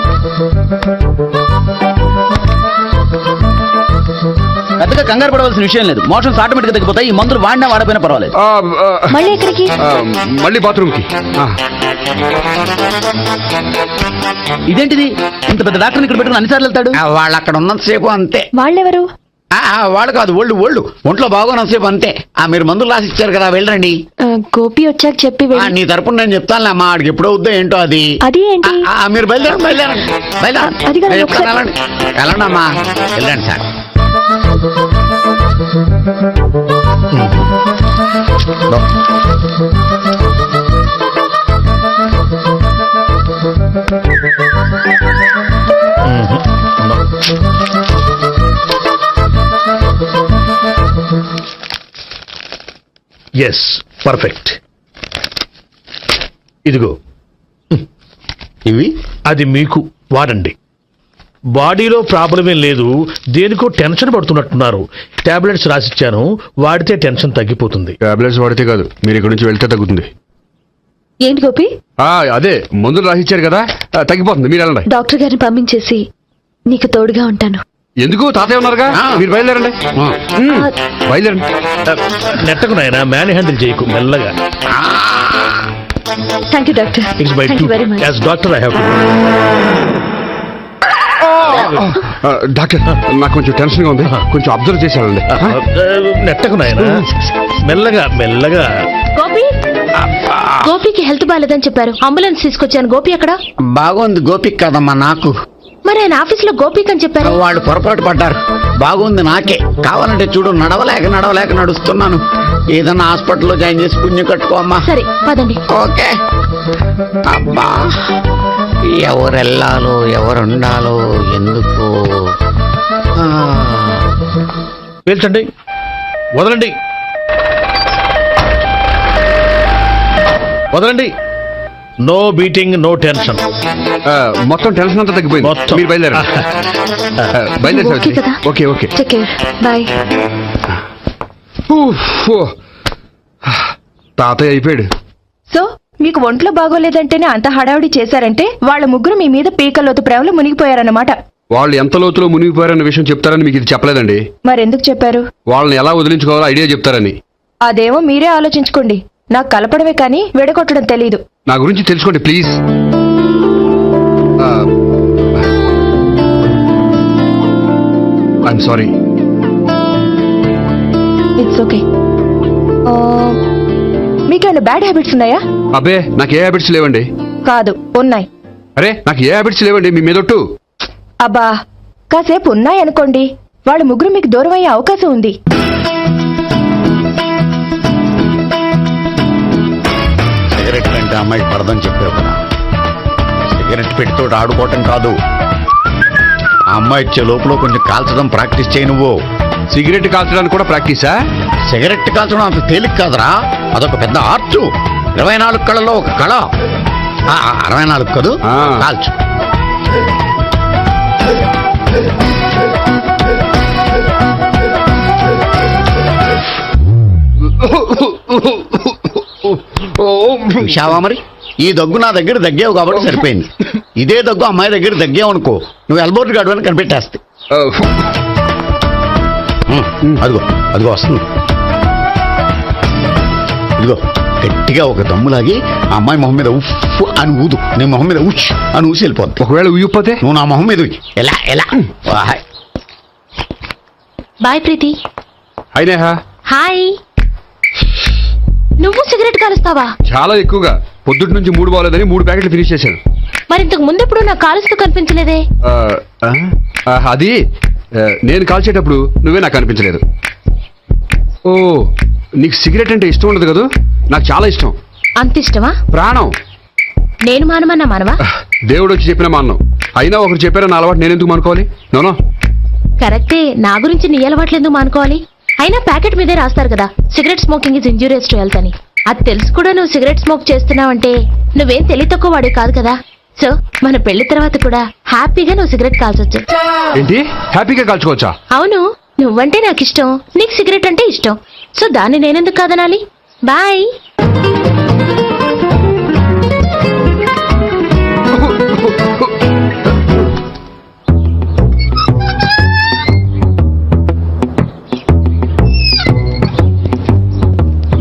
పెద్దగా కంగారు పడవలసిన విషయం లేదు. మోషన్స్ ఆటోమేటిక్ తగ్గిపోతాయి. ఈ మందులు వాడినా వాడపోయినా పర్వాలేదు. మళ్ళీ ఎక్కడికి? మళ్ళీ బాత్రూమ్కి. ఇదేంటిది? ఇంత పెద్ద డాక్టర్ని ఇక్కడ పెట్టుకుని అన్నిసార్లు వెళ్తాడు? వాళ్ళు అక్కడ ఉన్నంతసేపు అంతే. వాళ్ళెవరు? వాళ్ళు కాదు, ఒళ్ళు ఒంట్లో బాగోనంతసేపు అంతే. మీరు మందులు రాసి ఇచ్చారు కదా, వెళ్ళండి. గోపి వచ్చాక చెప్పి నీ తరపున నేను చెప్తానులే అమ్మా, ఆడికి ఎప్పుడో వద్దో ఏంటో అది. అది ఏంటి? మీరు వెళ్ళండి వెళ్ళండి అమ్మా, వెళ్ళండి సార్. Yes, perfect. ఇదిగో ఇవి అది మీకు వాడండి. బాడీలో ప్రాబ్లం ఏం లేదు, దేనికో టెన్షన్ పడుతున్నట్టున్నారు. టాబ్లెట్స్ రాసిచ్చాను, వాడితే టెన్షన్ తగ్గిపోతుంది. టాబ్లెట్స్ వాడితే కాదు, మీరు ఇక్కడ నుంచి వెళ్తే తగ్గుతుంది. ఏంటి గోపి? అదే మందులు రాసిచ్చారు కదా, తగ్గిపోతుంది. మీరు వెళ్ళండి. డాక్టర్ గారిని పంపించేసి నీకు తోడుగా ఉంటాను. ఎందుకు? తాతయ్య ఉన్నారుగా, మీరు బయలుదేరండి. బయలుదేరండి. నెట్టకు నాయన, మ్యాన్ హ్యాండిల్ చేయకు, మెల్లగా. Thank you doctor. It's my thank you very much. As doctor I have to. Doctor, నాకు కొంచెం టెన్షన్ గా ఉంది, కొంచెం అబ్జర్వ్ చేసేవాళ్ళండి. నెట్టకు నాయన, మెల్లగా మెల్లగా. గోపి, గోపికి హెల్త్ బాగాలేదని చెప్పారు, అంబులెన్స్ తీసుకొచ్చాను. గోపి ఎక్కడ? బాగుంది గోపిక్ కదమ్మా, నాకు. మరి ఆయన ఆఫీస్ లో గోపిక్ అని చెప్పారు. వాళ్ళు పొరపాటు పడ్డారు. బాగుంది నాకే. కావాలంటే చూడు, నడవలేక నడుస్తున్నాను. ఏదన్నా హాస్పిటల్లో జాయిన్ చేసి పుణ్యం కట్టుకోమ్మా. సరే పదండి. ఓకే. అబ్బా, ఎవరెళ్ళాలో ఎవరుండాలో ఎందుకు. పీల్చండి, వదలండి, వదలండి. No beating, no tension. మొత్తం టెన్షన్ అంతా తగ్గిపోయింది. మొత్తం. మీరు బయలుదేరండి. ఓకే కదా? Okay okay. Take care. Bye. తాతయ్య అయిపోయాడు. సో మీకు ఒంట్లో బాగోలేదంటేనే అంత హడావిడి చేశారంటే వాళ్ళ ముగ్గురు మీ మీద పీకల్లోతు ప్రేమలో మునిగిపోయారన్నమాట. వాళ్ళు ఎంత లోతులో మునిగిపోయారన్న విషయం చెప్తారని మీకు ఇది చెప్పలేదండి. మరెందుకు చెప్పారు? వాళ్ళని ఎలా వదిలించుకోవాలో ఐడియా చెప్తారని. అదేమో మీరే ఆలోచించుకోండి. నాకు కలపడమే కానీ విడగొట్టడం తెలీదు. నా గురించి తెలుసుకోండి please. I'm sorry. It's okay. మీకేమైనా బ్యాడ్ హ్యాబిట్స్ ఉన్నాయా? అబ్బే, నాకు ఏ హ్యాబిట్స్ లేవండి. కాదు, ఉన్నాయి. అరే, నాకు ఏ హ్యాబిట్స్ లేవండి, మీ మీదొట్టు. అబ్బా, కాసేపు ఉన్నాయనుకోండి, వాళ్ళ ముగ్గురు మీకు దూరం అయ్యే అవకాశం ఉంది. సిగరెట్ అంటే అమ్మాయికి పడదని చెప్పావు కదా. సిగరెట్ పెట్టుతో ఆడుకోవటం కాదు, ఆ అమ్మాయి ఇచ్చే లోపల కొంచెం కాల్చడం ప్రాక్టీస్ చేయి నువ్వు. సిగరెట్ కాల్చడానికి కూడా ప్రాక్టీసా? సిగరెట్ కాల్చడం అంత తేలిక కాదురా, అదొక పెద్ద ఆర్ట్. 24 కళలో ఒక కళ. 64 కదూ, కాల్చు. చూశావా మరి, ఈ దగ్గు నా దగ్గర దగ్గేవు కాబట్టి సరిపోయింది. ఇదే దగ్గు అమ్మాయి దగ్గర దగ్గేవు అనుకో, నువ్వు ఎల్బోర్డ్ గాడు అని కనిపెట్టేస్తే. అదిగో అదిగో వస్తుంది. ఇదిగో గట్టిగా ఒక దమ్ములాగి ఆ అమ్మాయి మొహం మీద ఉఫ్ అని ఊదు, నీ మొహం మీద ఉచ్ అని ఊసి వెళ్ళిపోద్ది. ఒకవేళ ఊగిపోతే నువ్వు నా మొహం మీద ఎలా ఎలా. బాయ్ ప్రీతి. అయినా హాయ్. నువ్వు సిగరెట్ కాలుస్తావా? చాలా ఎక్కువగా. పొద్దుటి నుంచి 3 బాగోలేదని 3 ప్యాకెట్లు ఫినిష్ చేశాను. మరి ఇంతకు ముందెప్పుడు నాకు కాలుస్తూ కనిపించలేదే? అది నేను కాల్చేటప్పుడు నువ్వే నాకు కనిపించలేదు. ఓ, నీకు సిగరెట్ అంటే ఇష్టం ఉండదు కదా? నాకు చాలా ఇష్టం. అంత ఇష్టమా? ప్రాణం. నేను మానమన్నా మానవా? దేవుడు వచ్చి చెప్పిన మానం. అయినా ఒకరు చెప్పారా నా అలవాటు నేను ఎందుకు మానుకోవాలి? నోనో. కరెక్టే, నా గురించి నీ అలవాట్లు ఎందుకు మానుకోవాలి? అయినా ప్యాకెట్ మీదే రాస్తారు కదా, cigarette smoking is injurious to health అని. అది తెలుసు కూడా నువ్వు సిగరెట్ స్మోక్ చేస్తున్నావంటే నువ్వేం తెలివి తక్కువ వాడే కాదు కదా. సో మన పెళ్లి తర్వాత కూడా హ్యాపీగా నువ్వు సిగరెట్ కాల్చొచ్చు. ఏంటి, హ్యాపీగా కాల్చుకోవచ్చా? అవును, నువ్వంటే నాకు ఇష్టం, నీకు సిగరెట్ అంటే ఇష్టం. సో దాన్ని నేనెందుకు కాదనాలి? బాయ్.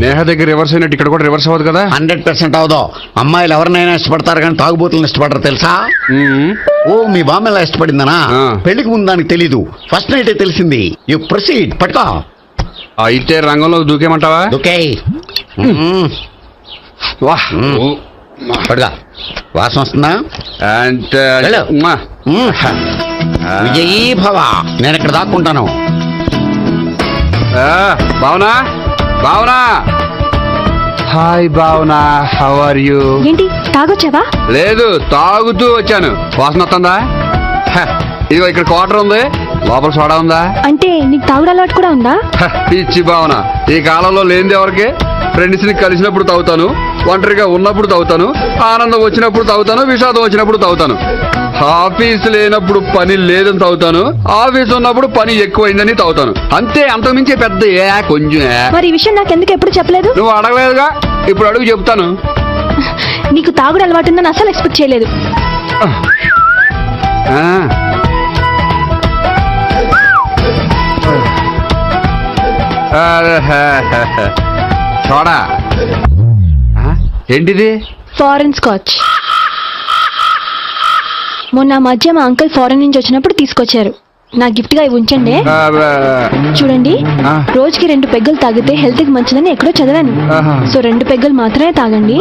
నేహ దగ్గర రివర్స్ అయినట్టు ఇక్కడ కూడా రివర్స్ అవ్వదు కదా? 100% అవదో. అమ్మాయిలు ఎవరినైనా ఇష్టపడతారు కానీ తాగుబోతులను ఇష్టపడరు తెలుసా? ఓ, మీ బామ్మ ఎలా ఇష్టపడిందనా? పెళ్లికి ముందు దానికి తెలీదు, ఫస్ట్ నైటే తెలిసింది. You proceed. పట్టుకో. అయితే రంగంలో దూకేమంటావా? ఓకే. పడుగా. వాసన వస్తుందా? విజయీ భవ. నేను ఇక్కడ దాక్కుంటాను. Bhavana Bhavana hi Bhavana how are you? ఏంటి తాగొచ్చావా? లేదు, తాగుతూ వచ్చాను. వాసన వస్తుందా? ఇదిగో ఇక్కడ క్వార్టర్ ఉంది, లోపల సోడా ఉందా? అంటే నీకు తాగుడు అలవాటు కూడా ఉందా? పిచ్చి భావన, ఈ కాలంలో లేనిది ఎవరికి? ఫ్రెండ్స్ ని కలిసినప్పుడు తాగుతాను, ఒంటరిగా ఉన్నప్పుడు తాగుతాను, ఆనందం వచ్చినప్పుడు తాగుతాను, విషాదం వచ్చినప్పుడు తాగుతాను. ఆఫీస్ లేనప్పుడు పని లేదని తాగుతాను, ఆఫీస్ ఉన్నప్పుడు పని ఎక్కువైందని తాగుతాను. అంతే, అంతకుమించే పెద్ద కొంచెం. మరి ఈ విషయం నాకెందుకు ఎప్పుడు చెప్పలేదు? నువ్వు అడగలేదుగా, ఇప్పుడు అడుగు చెప్తాను. నీకు తాగుడు అలవాటు ఉందని అసలు ఎక్స్పెక్ట్ చేయలేదు. చూడా ఏంటిది? Foreign scotch. మొన్న మధ్య మా అంకుల్ ఫారెన్ నుంచి వచ్చినప్పుడు తీసుకొచ్చారు. నా గిఫ్ట్ గా ఇవి ఉంచండి. చూడండి, రోజుకి 2 పెగ్గులు తాగితే హెల్త్ కి మంచిదని ఎక్కడో చదివాను. సో 2 పెగ్గులు మాత్రమే తాగండి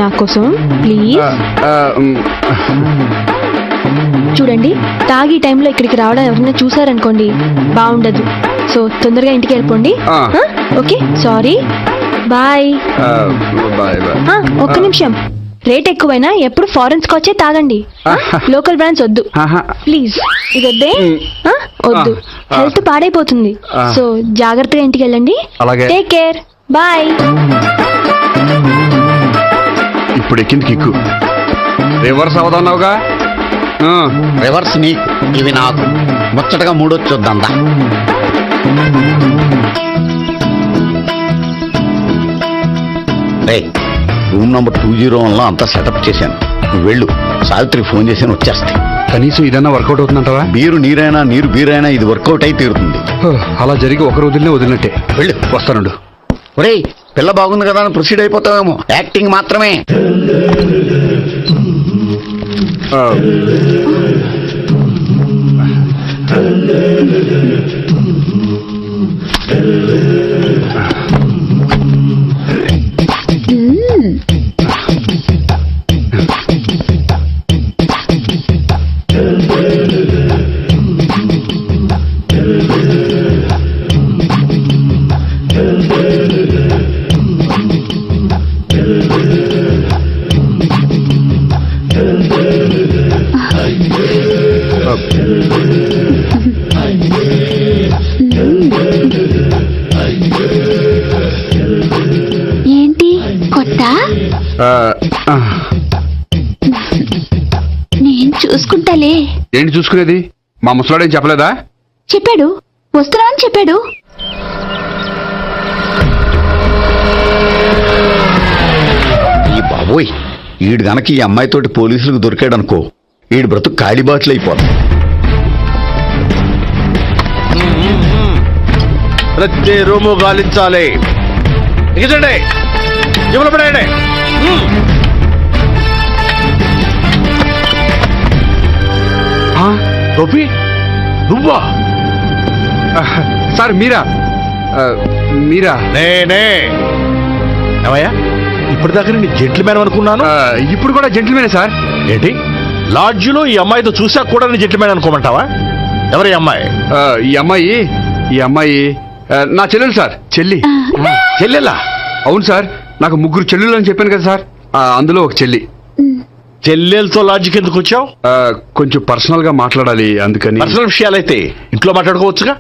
నా కోసం ప్లీజ్. చూడండి, తాగి టైంలో ఇక్కడికి రావడం ఎవరైనా చూసారనుకోండి బాగుండదు. సో తొందరగా ఇంటికి వెళ్ళిపోండి. Okay, sorry, bye. ఒక్క నిమిషం, రేట్ ఎక్కువైనా ఎప్పుడు ఫారెన్ స్కాచే తాగండి. లోకల్ బ్రాండ్స్ వద్దు ప్లీజ్. ఇది వద్దే, వద్దు, హెల్త్ పాడైపోతుంది. సో జాగ్రత్తగా ఇంటికి వెళ్ళండి. Take care, bye. ఇప్పుడు ఎక్కింది కిక్కు. రివర్స్ అవదన్నావుగా? రివర్స్ నీకు, ఇవి నాకు. ముచ్చటగా మూడొచ్చొద్దా? రూమ్ నంబర్ 201లో అంతా సెటప్ చేశాను. నువ్వు వెళ్ళు, సావిత్రి ఫోన్ చేసి వచ్చేస్తాయి. కనీసం ఇదన్నా వర్కౌట్ అవుతుందంటావా? బీరు నీరైనా నీరు బీరైనా ఇది వర్కౌట్ అయి తీరుతుంది. అలా జరిగి ఒక రోజులనే వదిలినట్టే. వెళ్ళు, వస్తానుండు. ఒరేయ్, పిల్ల బాగుంది కదా అని ప్రొసీడ్ అయిపోతావేమో. యాక్టింగ్ మాత్రమే. ఏంటి కొత్త? నేను చూసుకుంటాలే. ఏంటి చూసుకునేది? మా ముసలాడేం చెప్పలేదా? చెప్పాడు, వస్తున్నా అని చెప్పాడు. ఈ బాబోయ్, ఈడు గనక ఈ అమ్మాయితోటి పోలీసులకు దొరికాడనుకో, ఈడు బ్రతుకు కాళీబాట్లు అయిపోతుంది. ప్రతి రూము గాలించాలి. ఎగచండి, జబ్బులు పడేయండి. గోపి, నువ్వా? సార్ మీరా? మీరా? నేనే. ఏమయ్యా, ఇప్పటిదాకా నేను జెంట్లమ్యాన్ అనుకున్నాను. ఇప్పుడు కూడా జెంట్లమేనే సార్. ఏంటి, లాడ్జిలో ఈ అమ్మాయితో చూసాక కూడా నేను జెంట్లమ్యాన్ అనుకోమంటావా? ఎవరి అమ్మాయి? ఈ అమ్మాయి నా చెల్లెలు సార్. చెల్లెలా? అవును సార్, నాకు 3 చెల్లెలు అని చెప్పాను కదా సార్, అందులో ఒక చెల్లి. చెల్లెలతో లాడ్జికి ఎందుకు వచ్చావు? కొంచెం పర్సనల్ గా మాట్లాడాలి, అందుకని. పర్సనల్ విషయాలైతే ఇంట్లో మాట్లాడుకోవచ్చుగా.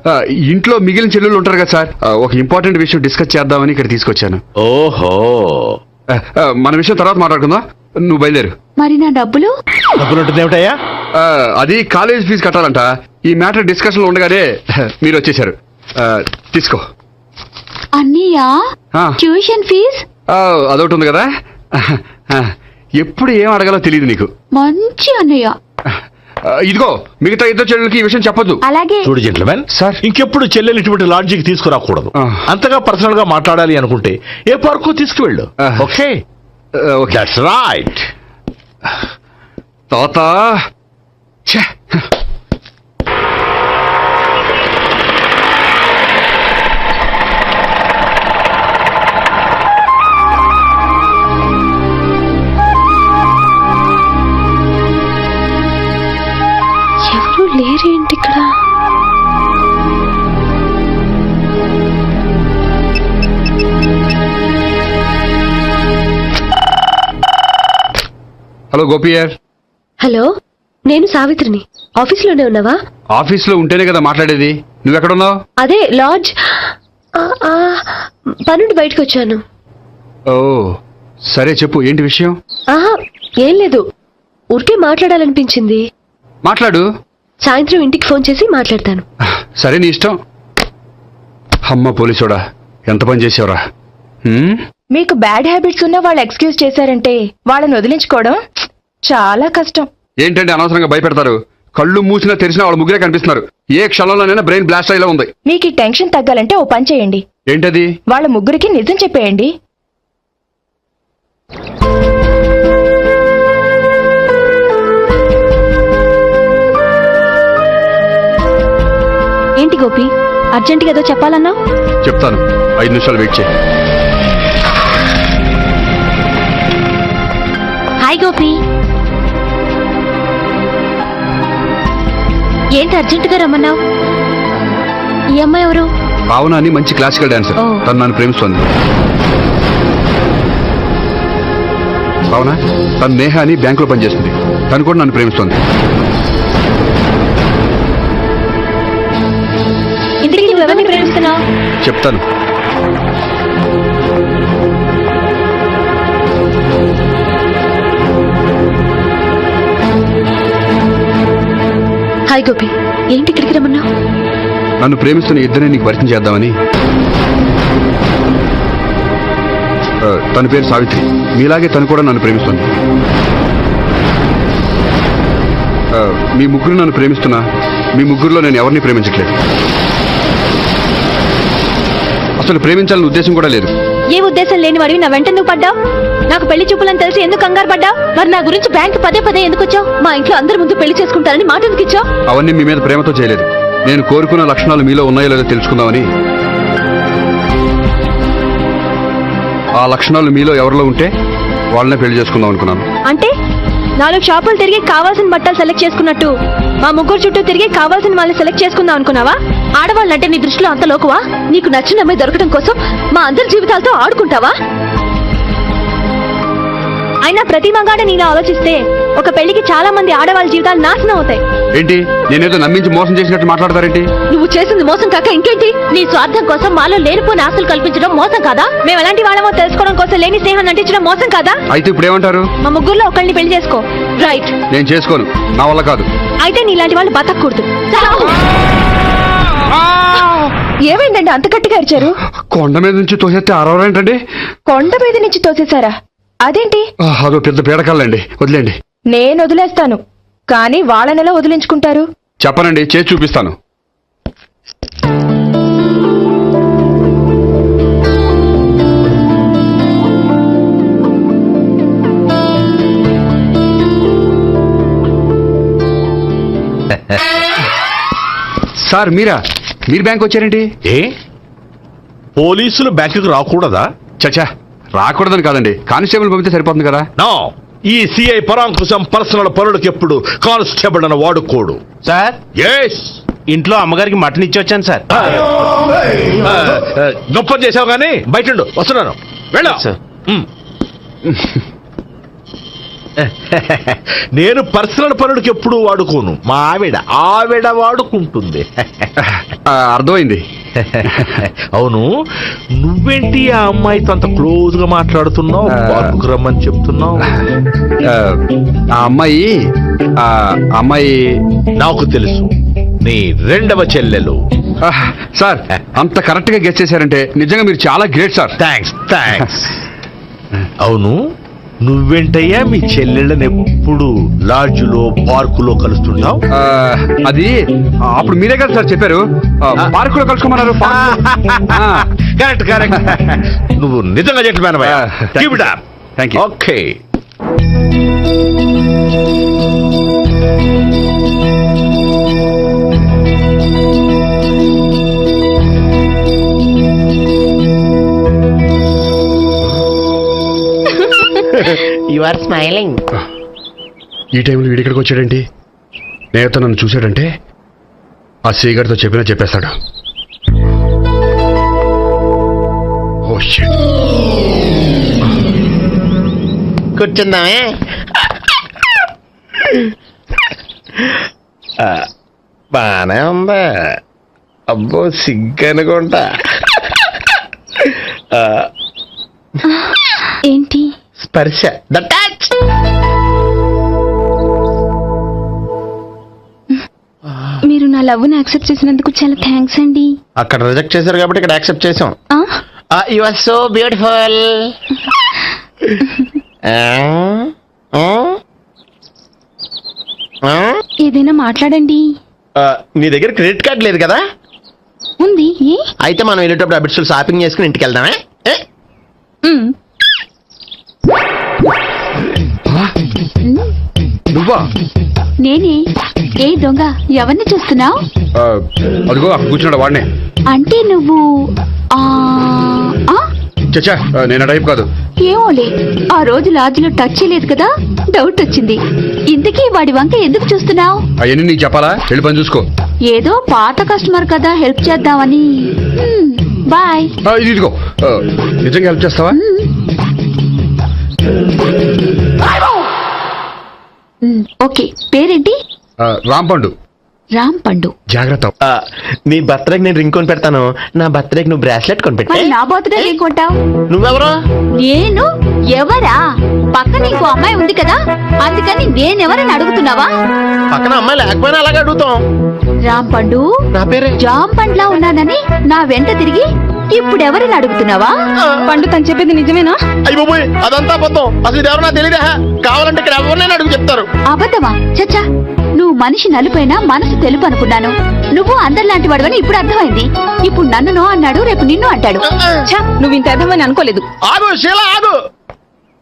ఇంట్లో మిగిలిన చెల్లెలు ఉంటారు కదా సార్, ఒక ఇంపార్టెంట్ విషయం డిస్కస్ చేద్దామని ఇక్కడ తీసుకొచ్చాను. ఓహో, మన విషయం తర్వాత మాట్లాడుకుందాం, నువ్వు బయలుదేరు. మరి నా డబ్బులు? డబ్బులు ఉంటుంది ఏమిటయ్యా? అది కాలేజ్ ఫీజు కట్టాలంట. ఈ మ్యాటర్ డిస్కషన్ లో ఉండగానే మీరు వచ్చేసారు. తీసుకో. అన్నయ్యా, ట్యూషన్ ఫీజ్? అదొకటి ఉంది కదా. ఎప్పుడు ఏం అడగాలో తెలియదు నీకు. మంచి అన్నయ్య. ఇదిగో, మిగతా 2 చెల్లెలకి ఈ విషయం చెప్పొద్దు. అలాగే. చూడు జెంట్లమెన్ సార్, ఇంకెప్పుడు చెల్లెలు ఇటువంటి లాడ్జికి తీసుకురాకూడదు. అంతగా పర్సనల్ గా మాట్లాడాలి అనుకుంటే ఏ పార్కు తీసుకువెళ్ళు. Okay, that's right. తాత ఎవరు లేరేంటి ఇక్కడ? హలో గోపియర్. హలో, నేను సావిత్రిని. ఆఫీస్లోనే ఉన్నావా? ఆఫీస్లో ఉంటేనే కదా మాట్లాడేది. నువ్వెక్కడున్నావు? అదే లాడ్జ్. పనుండి బయటకు వచ్చాను. ఓ సరే చెప్పు, ఏంటి విషయం? ఆహా, ఏం లేదు, ఊరికే మాట్లాడాలనిపించింది. మాట్లాడు. సాయంత్రం ఇంటికి ఫోన్ చేసి మాట్లాడతాను. సరే నీ ఇష్టం. అమ్మ పోలీసోడా, ఎంత పని చేసావురా. మీకు బ్యాడ్ హ్యాబిట్స్ ఉన్న వాళ్ళు ఎక్స్క్యూజ్ చేశారంటే వాళ్ళని వదిలించుకోవడం చాలా కష్టం. ఏంటంటే అనవసరంగా భయపెడతారు. కళ్ళు మూసినా తెరిచినా వాళ్ళ ముగ్గురే కనిపిస్తున్నారు. ఏ క్షణంలోనైనా బ్రెయిన్ బ్లాస్ట్ అయ్యేలా ఉంది. మీకు ఈ టెన్షన్ తగ్గాలంటే ఓ పని చేయండి. ఏంటది? వాళ్ళ ముగ్గురికి నిజం చెప్పేయండి. ఏంటి గోపి, అర్జెంటుగా ఏదో చెప్పాలన్నావు? చెప్తాను, 5 నిమిషాలు వెయిట్ చేయి. హాయ్ గోపి. ఏంటి అర్జెంటుగా రమ్మన్నావు? ఈ అమ్మాయి ఎవరు? భావన అని మంచి క్లాసికల్ డాన్సర్. తను నన్ను ప్రేమిస్తోంది. భావన, తను నేహ అని బ్యాంకులో పనిచేస్తుంది. తను కూడా నన్ను ప్రేమిస్తోంది. ఇంటికి ఎవరిని ప్రేమిస్తున్నావు? చెప్తాను. హాయ్ గోపి, ఏంటి ఇక్కడికి రమ్మన్నావు? నన్ను ప్రేమిస్తున్న ఇద్దరిని నీకు పరిచయం చేద్దామని. తన పేరు సావిత్రి. మీలాగే తను కూడా నన్ను ప్రేమిస్తుంది. మీ ముగ్గురు నన్ను ప్రేమిస్తున్నా, మీ ముగ్గురులో నేను ఎవరిని ప్రేమించట్లేదు. అసలు ప్రేమించాలని ఉద్దేశం కూడా లేదు. ఏ ఉద్దేశం లేని వాడివి నా వెంట నువ్వు పడ్డావు? నాకు పెళ్లి చూపులని తెలిసి ఎందుకు కంగారు పడ్డావు? మరి నా గురించి బ్యాంక్ పదే పదే ఎందుకు వచ్చావు? మా ఇంట్లో అందరి ముందు పెళ్లి చేసుకుంటారని మాట ఎందుకు ఇచ్చావు? అవన్నీ మీ మీద ప్రేమతో చేయలేదు. నేను కోరుకున్న లక్షణాలు మీలో ఉన్నాయో లేదో తెలుసుకుందామని. ఆ లక్షణాలు మీలో ఎవరిలో ఉంటే వాళ్ళనే పెళ్లి చేసుకుందాం అనుకున్నాను. అంటే 4 షాపులు తిరిగి కావాల్సిన బట్టలు సెలెక్ట్ చేసుకున్నట్టు మా ముగ్గురు చుట్టూ తిరిగి కావాల్సిన వాళ్ళని సెలెక్ట్ చేసుకుందాం అనుకున్నావా? ఆడవాళ్ళంటే నీ దృష్టిలో అంత లోకువా? నీకు నచ్చిన అమ్మాయి దొరకడం కోసం మా అందరి జీవితాలతో ఆడుకుంటావా? అయినా ప్రతి మగాడ నీలా ఆలోచిస్తే ఒక పెళ్లికి చాలా మంది ఆడవాళ్ళ జీవితాలు నాశనం అవుతాయి. ఏంటి, నేనేదో నమ్మించి మోసం చేసినట్టు మాట్లాడతారేంటి? నువ్వు చేసింది మోసం కాక ఇంకేంటి? నీ స్వార్థం కోసం మాలో లేనిపోని ఆశలు కల్పించడం మోసం కాదా? మేము ఎలాంటి వాళ్ళమో తెలుసుకోవడం కోసం లేని స్నేహాన్ని అంటించడం మోసం కాదా? అయితే ఇప్పుడు ఏమంటారు? మా ముగ్గురులో ఒకళ్ళని పెళ్లి చేసుకో. రైట్. నేను చేసుకోను, నా వల్ల కాదు. అయితే నీలాంటి వాళ్ళు బతకూడదు. ఏమైందండి అంత గట్టిగా అరిచారు? కొండ మీద నుంచి తోసేస్తే అరవరేంటండి? కొండ మీద నుంచి తోసేశారా? అదేంటి? అదో పెద్ద పీడకాలండి, వదిలేండి. నేను వదిలేస్తాను, కానీ వాళ్ళనెలా వదిలించుకుంటారు? చెప్పనండి, చేసి చూపిస్తాను. సార్ మీరా? మీరు బ్యాంక్ వచ్చారేంటి? ఏ పోలీసులు బ్యాంకుకు రాకూడదా? చచ్చా, రాకూడదని కాదండి, కానిస్టేబుల్ పంపితే సరిపోతుంది కదా. నో, ఈ సిఐ పరాంకుశం పర్సనల్ పనులకు ఎప్పుడు కానిస్టేబుల్ అని వాడుకోడు. సార్, ఎస్, ఇంట్లో అమ్మగారికి మటన్ ఇచ్చి వచ్చాను సార్. గొప్ప చేసావు కానీ బయట వస్తున్నాను, వెళ్ళా. సార్. నేను పర్సనల్ పనులకు ఎప్పుడు వాడుకోను, మా ఆవిడ వాడుకుంటుంది. అర్థమైంది. అవును, నువ్వేంటి ఆ అమ్మాయితో అంత క్లోజ్ గా మాట్లాడుతున్నావు? పార్కుకు రమ్మని చెప్తున్నావు. ఆ అమ్మాయి నాకు తెలుసు, నీ 2వ చెల్లెలు. సార్, అంత కరెక్ట్ గా గెస్ చేశారంటే నిజంగా మీరు చాలా గ్రేట్ సార్. థ్యాంక్స్. అవును, నువ్వేంటయ్యా మీ చెల్లెళ్ళని ఎప్పుడు లాడ్జ్లో పార్కులో కలుస్తుంటావు? అది అప్పుడు మీరే కదా సార్ చెప్పారు, పార్కులో కలుసుకోమన్నారు. కరెక్ట్. నువ్వు నిజంగా gentleman. Thank you. Okay. You are smiling. ఈ టైంలో వీడిక్కడికి వచ్చాడేంటి? నేత నన్ను చూశాడంటే ఆ సీగారితో చెప్పేస్తాడు. Oh shit. కూర్చుందామే. బానే ఉందా? అబ్బో సిగ్గనుకుంటా. ఏంటి? స్పర్శ. The touch. మీరు నా లవ్ ని యాక్సెప్ట్ చేసినందుకు చాలా థ్యాంక్స్ అండి. అక్కడ రిజెక్ట్ చేశారు కాబట్టి ఇక్కడ యాక్సెప్ట్ చేసాం. You are so beautiful. ఏదైనా మాట్లాడండి. నీ దగ్గర క్రెడిట్ కార్డ్ లేదు కదా? ఉంది. అయితే మనం వెళ్ళేటప్పుడు అబిట్స్ షాపింగ్ చేసుకుని ఇంటికి వెళ్దామే. నువ్వా? నేనే. ఏ దొంగ, ఎవరిని చూస్తున్నావు? అదిగో అక్కడ కూర్చున్నాడు వాడినే. అంటే నువ్వు చచ్చా, నేను టైప్ కాదు. ఏమోలే, ఆ రోజు లాడ్జ్లో టచ్ చేయలేదు కదా, డౌట్ వచ్చింది. ఇంతకీ వాడి వంక ఎందుకు చూస్తున్నావు? అవన్నీ నీకు చెప్పాలా? వెళ్ళి పని చూసుకో. ఏదో పాత కస్టమర్ కదా, హెల్ప్ చేద్దామని. బాయ్. ఇదిగో, నిజంగా హెల్ప్ చేస్తావా? ఓకే. పేరేంటి? రాంపండు. రాంపండు. జాగ్రత్త. నీ బర్త్డేకి నేను రింగ్ కొని పెడతాను. నా బర్త్డేకి నువ్వు బ్రాస్లెట్ కొని పెట్టా. నా బర్త్డే ఏం కొంటావు? నువ్వెవరో? నేను ఎవరా? పక్కన ఇంకో అమ్మాయి ఉంది కదా, అందుకని నేనెవరని అడుగుతున్నావా? పక్కన అమ్మాయి లేకపోయినా అలాగే అడుగుతాం. రాంపండు. నా పేరే జాం పండ్లా ఉన్నానని నా వెంట తిరిగి ఇప్పుడు ఎవరిని అడుగుతున్నావా? పండు తను చెప్పేది నిజమేనా? అయ్యి బాబోయ్, అదంతా అబద్ధం. అసలు ఇది ఎవరన్నా తెలియదా? కావాలంటే ఇక్కడ ఎవరినైనా అడుగు చెప్తారు. అబద్ధమా? చచ్చా, నువ్వు మనిషి నలుపైనా మనసు తెలుపు అనుకున్నాను. నువ్వు అందరిలాంటి వాడువని ఇప్పుడు అర్థమైంది. ఇప్పుడు నన్ను నో అన్నాడు, రేపు నిన్ను అంటాడు. నువ్వు ఇంత అర్థమని అనుకోలేదు. ఆగు శీల, ఆగు.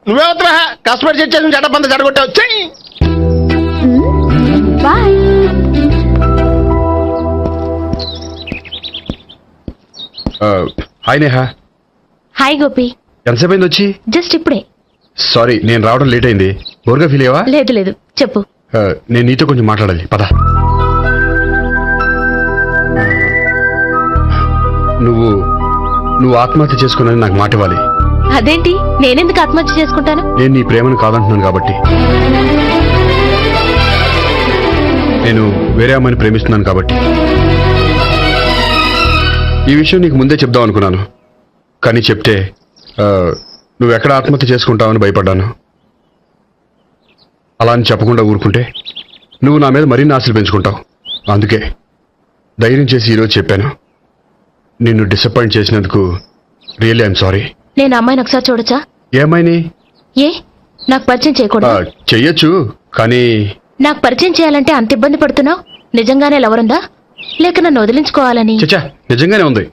నువ్వేవత్రా కస్టమర్ చేసి చెడ్డ జడగొట్టావు. Bye. Hi Neha. Hi Gopi. ఎంతసేపు అయింది వచ్చి? జస్ట్ ఇప్పుడే. సారీ, నేను రావడం లేట్ అయింది. బోర్గా ఫీల్ అయ్యావా? లేదు లేదు, చెప్పు. నేను నీతో కొంచెం మాట్లాడాలి, పద. నువ్వు ఆత్మహత్య చేసుకున్నది నాకు మాట ఇవ్వాలి. అదేంటి, నేనెందుకు ఆత్మహత్య చేసుకుంటాను? నేను నీ ప్రేమను కాదంటున్నాను కాబట్టి. నేను వేరే అమ్మాయిని ప్రేమిస్తున్నాను కాబట్టి. ఈ విషయం నీకు ముందే చెప్దాం అనుకున్నాను, కానీ చెప్తే నువ్వు ఎక్కడ ఆత్మహత్య చేసుకుంటావని భయపడ్డాను. అలా అని చెప్పకుండా ఊరుకుంటే నువ్వు నా మీద మరిన్ని ఆశలు పెంచుకుంటావు. అందుకే ధైర్యం చేసి ఈరోజు చెప్పాను. నిన్ను డిసప్పాయింట్ చేసినందుకు రియల్లీ ఐఎమ్ సారీ. నేను అమ్మాయిని ఒకసారి చూడొచ్చా? ఏ అమ్మాయిని? ఏ, నాకు పరిచయం చేయకూడదు? చెయ్యొచ్చు, కానీ నాకు పరిచయం చేయాలంటే అంత ఇబ్బంది పడుతున్నావు? నిజంగానే లవరుందా, లేక నన్ను వదిలించుకోవాలని? చచ్చా, నిజంగానే ఉంది.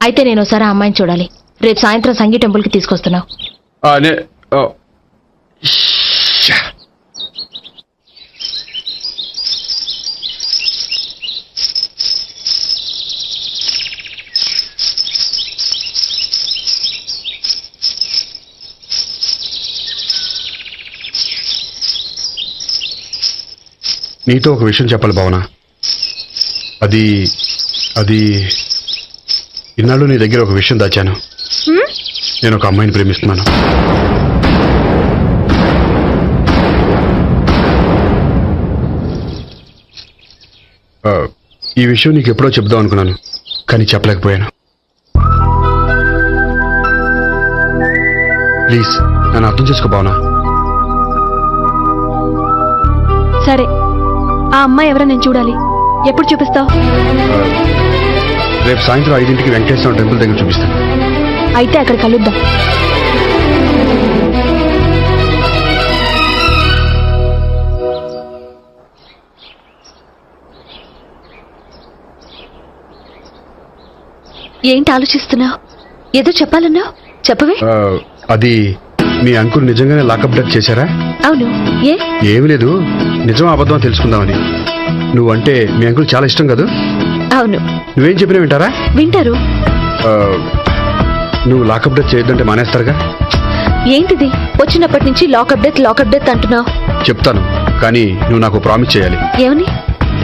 అయితే నేను ఒకసారి ఆ అమ్మాయిని చూడాలి. రేపు సాయంత్రం సంగీ టెంపుల్ కి తీసుకొస్తున్నావు. నీతో ఒక విషయం చెప్పాలి భావన. అది ఇన్నాళ్ళు నీ దగ్గర ఒక విషయం దాచాను. నేను ఒక అమ్మాయిని ప్రేమిస్తున్నాను. ఈ విషయం నీకు ఎప్పుడో చెప్దాం అనుకున్నాను, కానీ చెప్పలేకపోయాను. ప్లీజ్ నన్ను అర్థం చేసుకో భావన. సరే, ఆ అమ్మాయి ఎవరో నేను చూడాలి. ఎప్పుడు చూపిస్తావు? రేపు సాయంత్రం 5ంటికి వెంకటేశ్వర టెంపుల్ దగ్గర చూపిస్తాను. అయితే అక్కడ కలుద్దాం. ఏంటి ఆలోచిస్తున్నావు? ఏదో చెప్పాలన్నావు, చెప్పవే. అది మీ అంకుల్ నిజంగానే లాకప్ డెత్ చేశారా? అవును. ఏమి లేదు, నిజం అబద్ధం తెలుసుకుందామని. నువ్వంటే మీ అంకుల్ చాలా ఇష్టం కదా? అవును. నువ్వేం చెప్పినా వింటారా? వింటారు. నువ్వు లాకప్ డెత్ చేయొద్దంటే మానేస్తారుగా? ఏంటిది, వచ్చినప్పటి నుంచి లాకప్ డెత్ అంటున్నావు? చెప్తాను, కానీ నువ్వు నాకు ప్రామిస్ చేయాలి. ఏమని?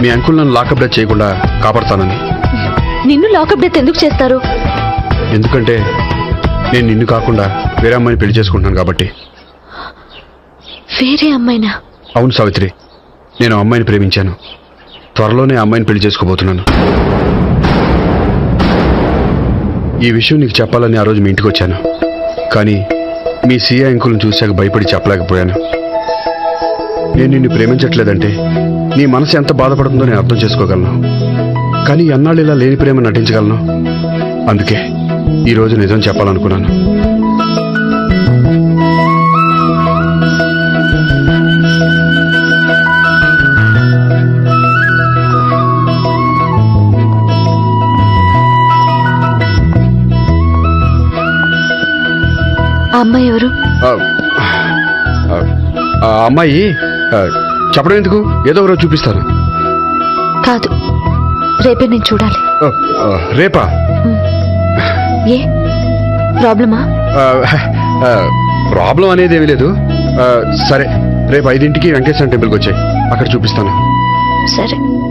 మీ అంకుల్ నన్ను లాకప్ డెత్ చేయకుండా కాపాడుతానని. నిన్ను లాకప్ డెత్ ఎందుకు చేస్తారు? ఎందుకంటే నేను నిన్ను కాకుండా వేరే అమ్మాయిని పెళ్లి చేసుకుంటున్నాను కాబట్టి. వేరే అమ్మాయినా? అవును సావిత్రి, నేను ఆ అమ్మాయిని ప్రేమించాను. త్వరలోనే ఆ అమ్మాయిని పెళ్లి చేసుకోబోతున్నాను. ఈ విషయం నీకు చెప్పాలని ఆ రోజు మీ ఇంటికి వచ్చాను. కానీ మీ సీఏ అంకుల్ని చూశాక భయపడి చెప్పలేకపోయాను. నేను నిన్ను ప్రేమించట్లేదంటే నీ మనసు ఎంత బాధపడుతుందో నేను అర్థం చేసుకోగలను. కానీ ఎన్నాళ్ళు ఇలా లేని ప్రేమ నటించగలను? అందుకే ఈరోజు నిజం చెప్పాలనుకున్నాను. ఆ అమ్మాయి ఎవరు? ఆ అమ్మాయి చెప్పడం ఎందుకు, ఏదో ఒకరోజు చూపిస్తాను. కాదు, రేపే నేను చూడాలి. రేపా? ఏ ప్రాబ్లమా? ప్రాబ్లం అనేది ఏమీ లేదు. సరే, రేపు 5 గంటలకి వెంకటేశ్వర టెంపుల్కి వచ్చాయి, అక్కడ చూపిస్తాను. సరే.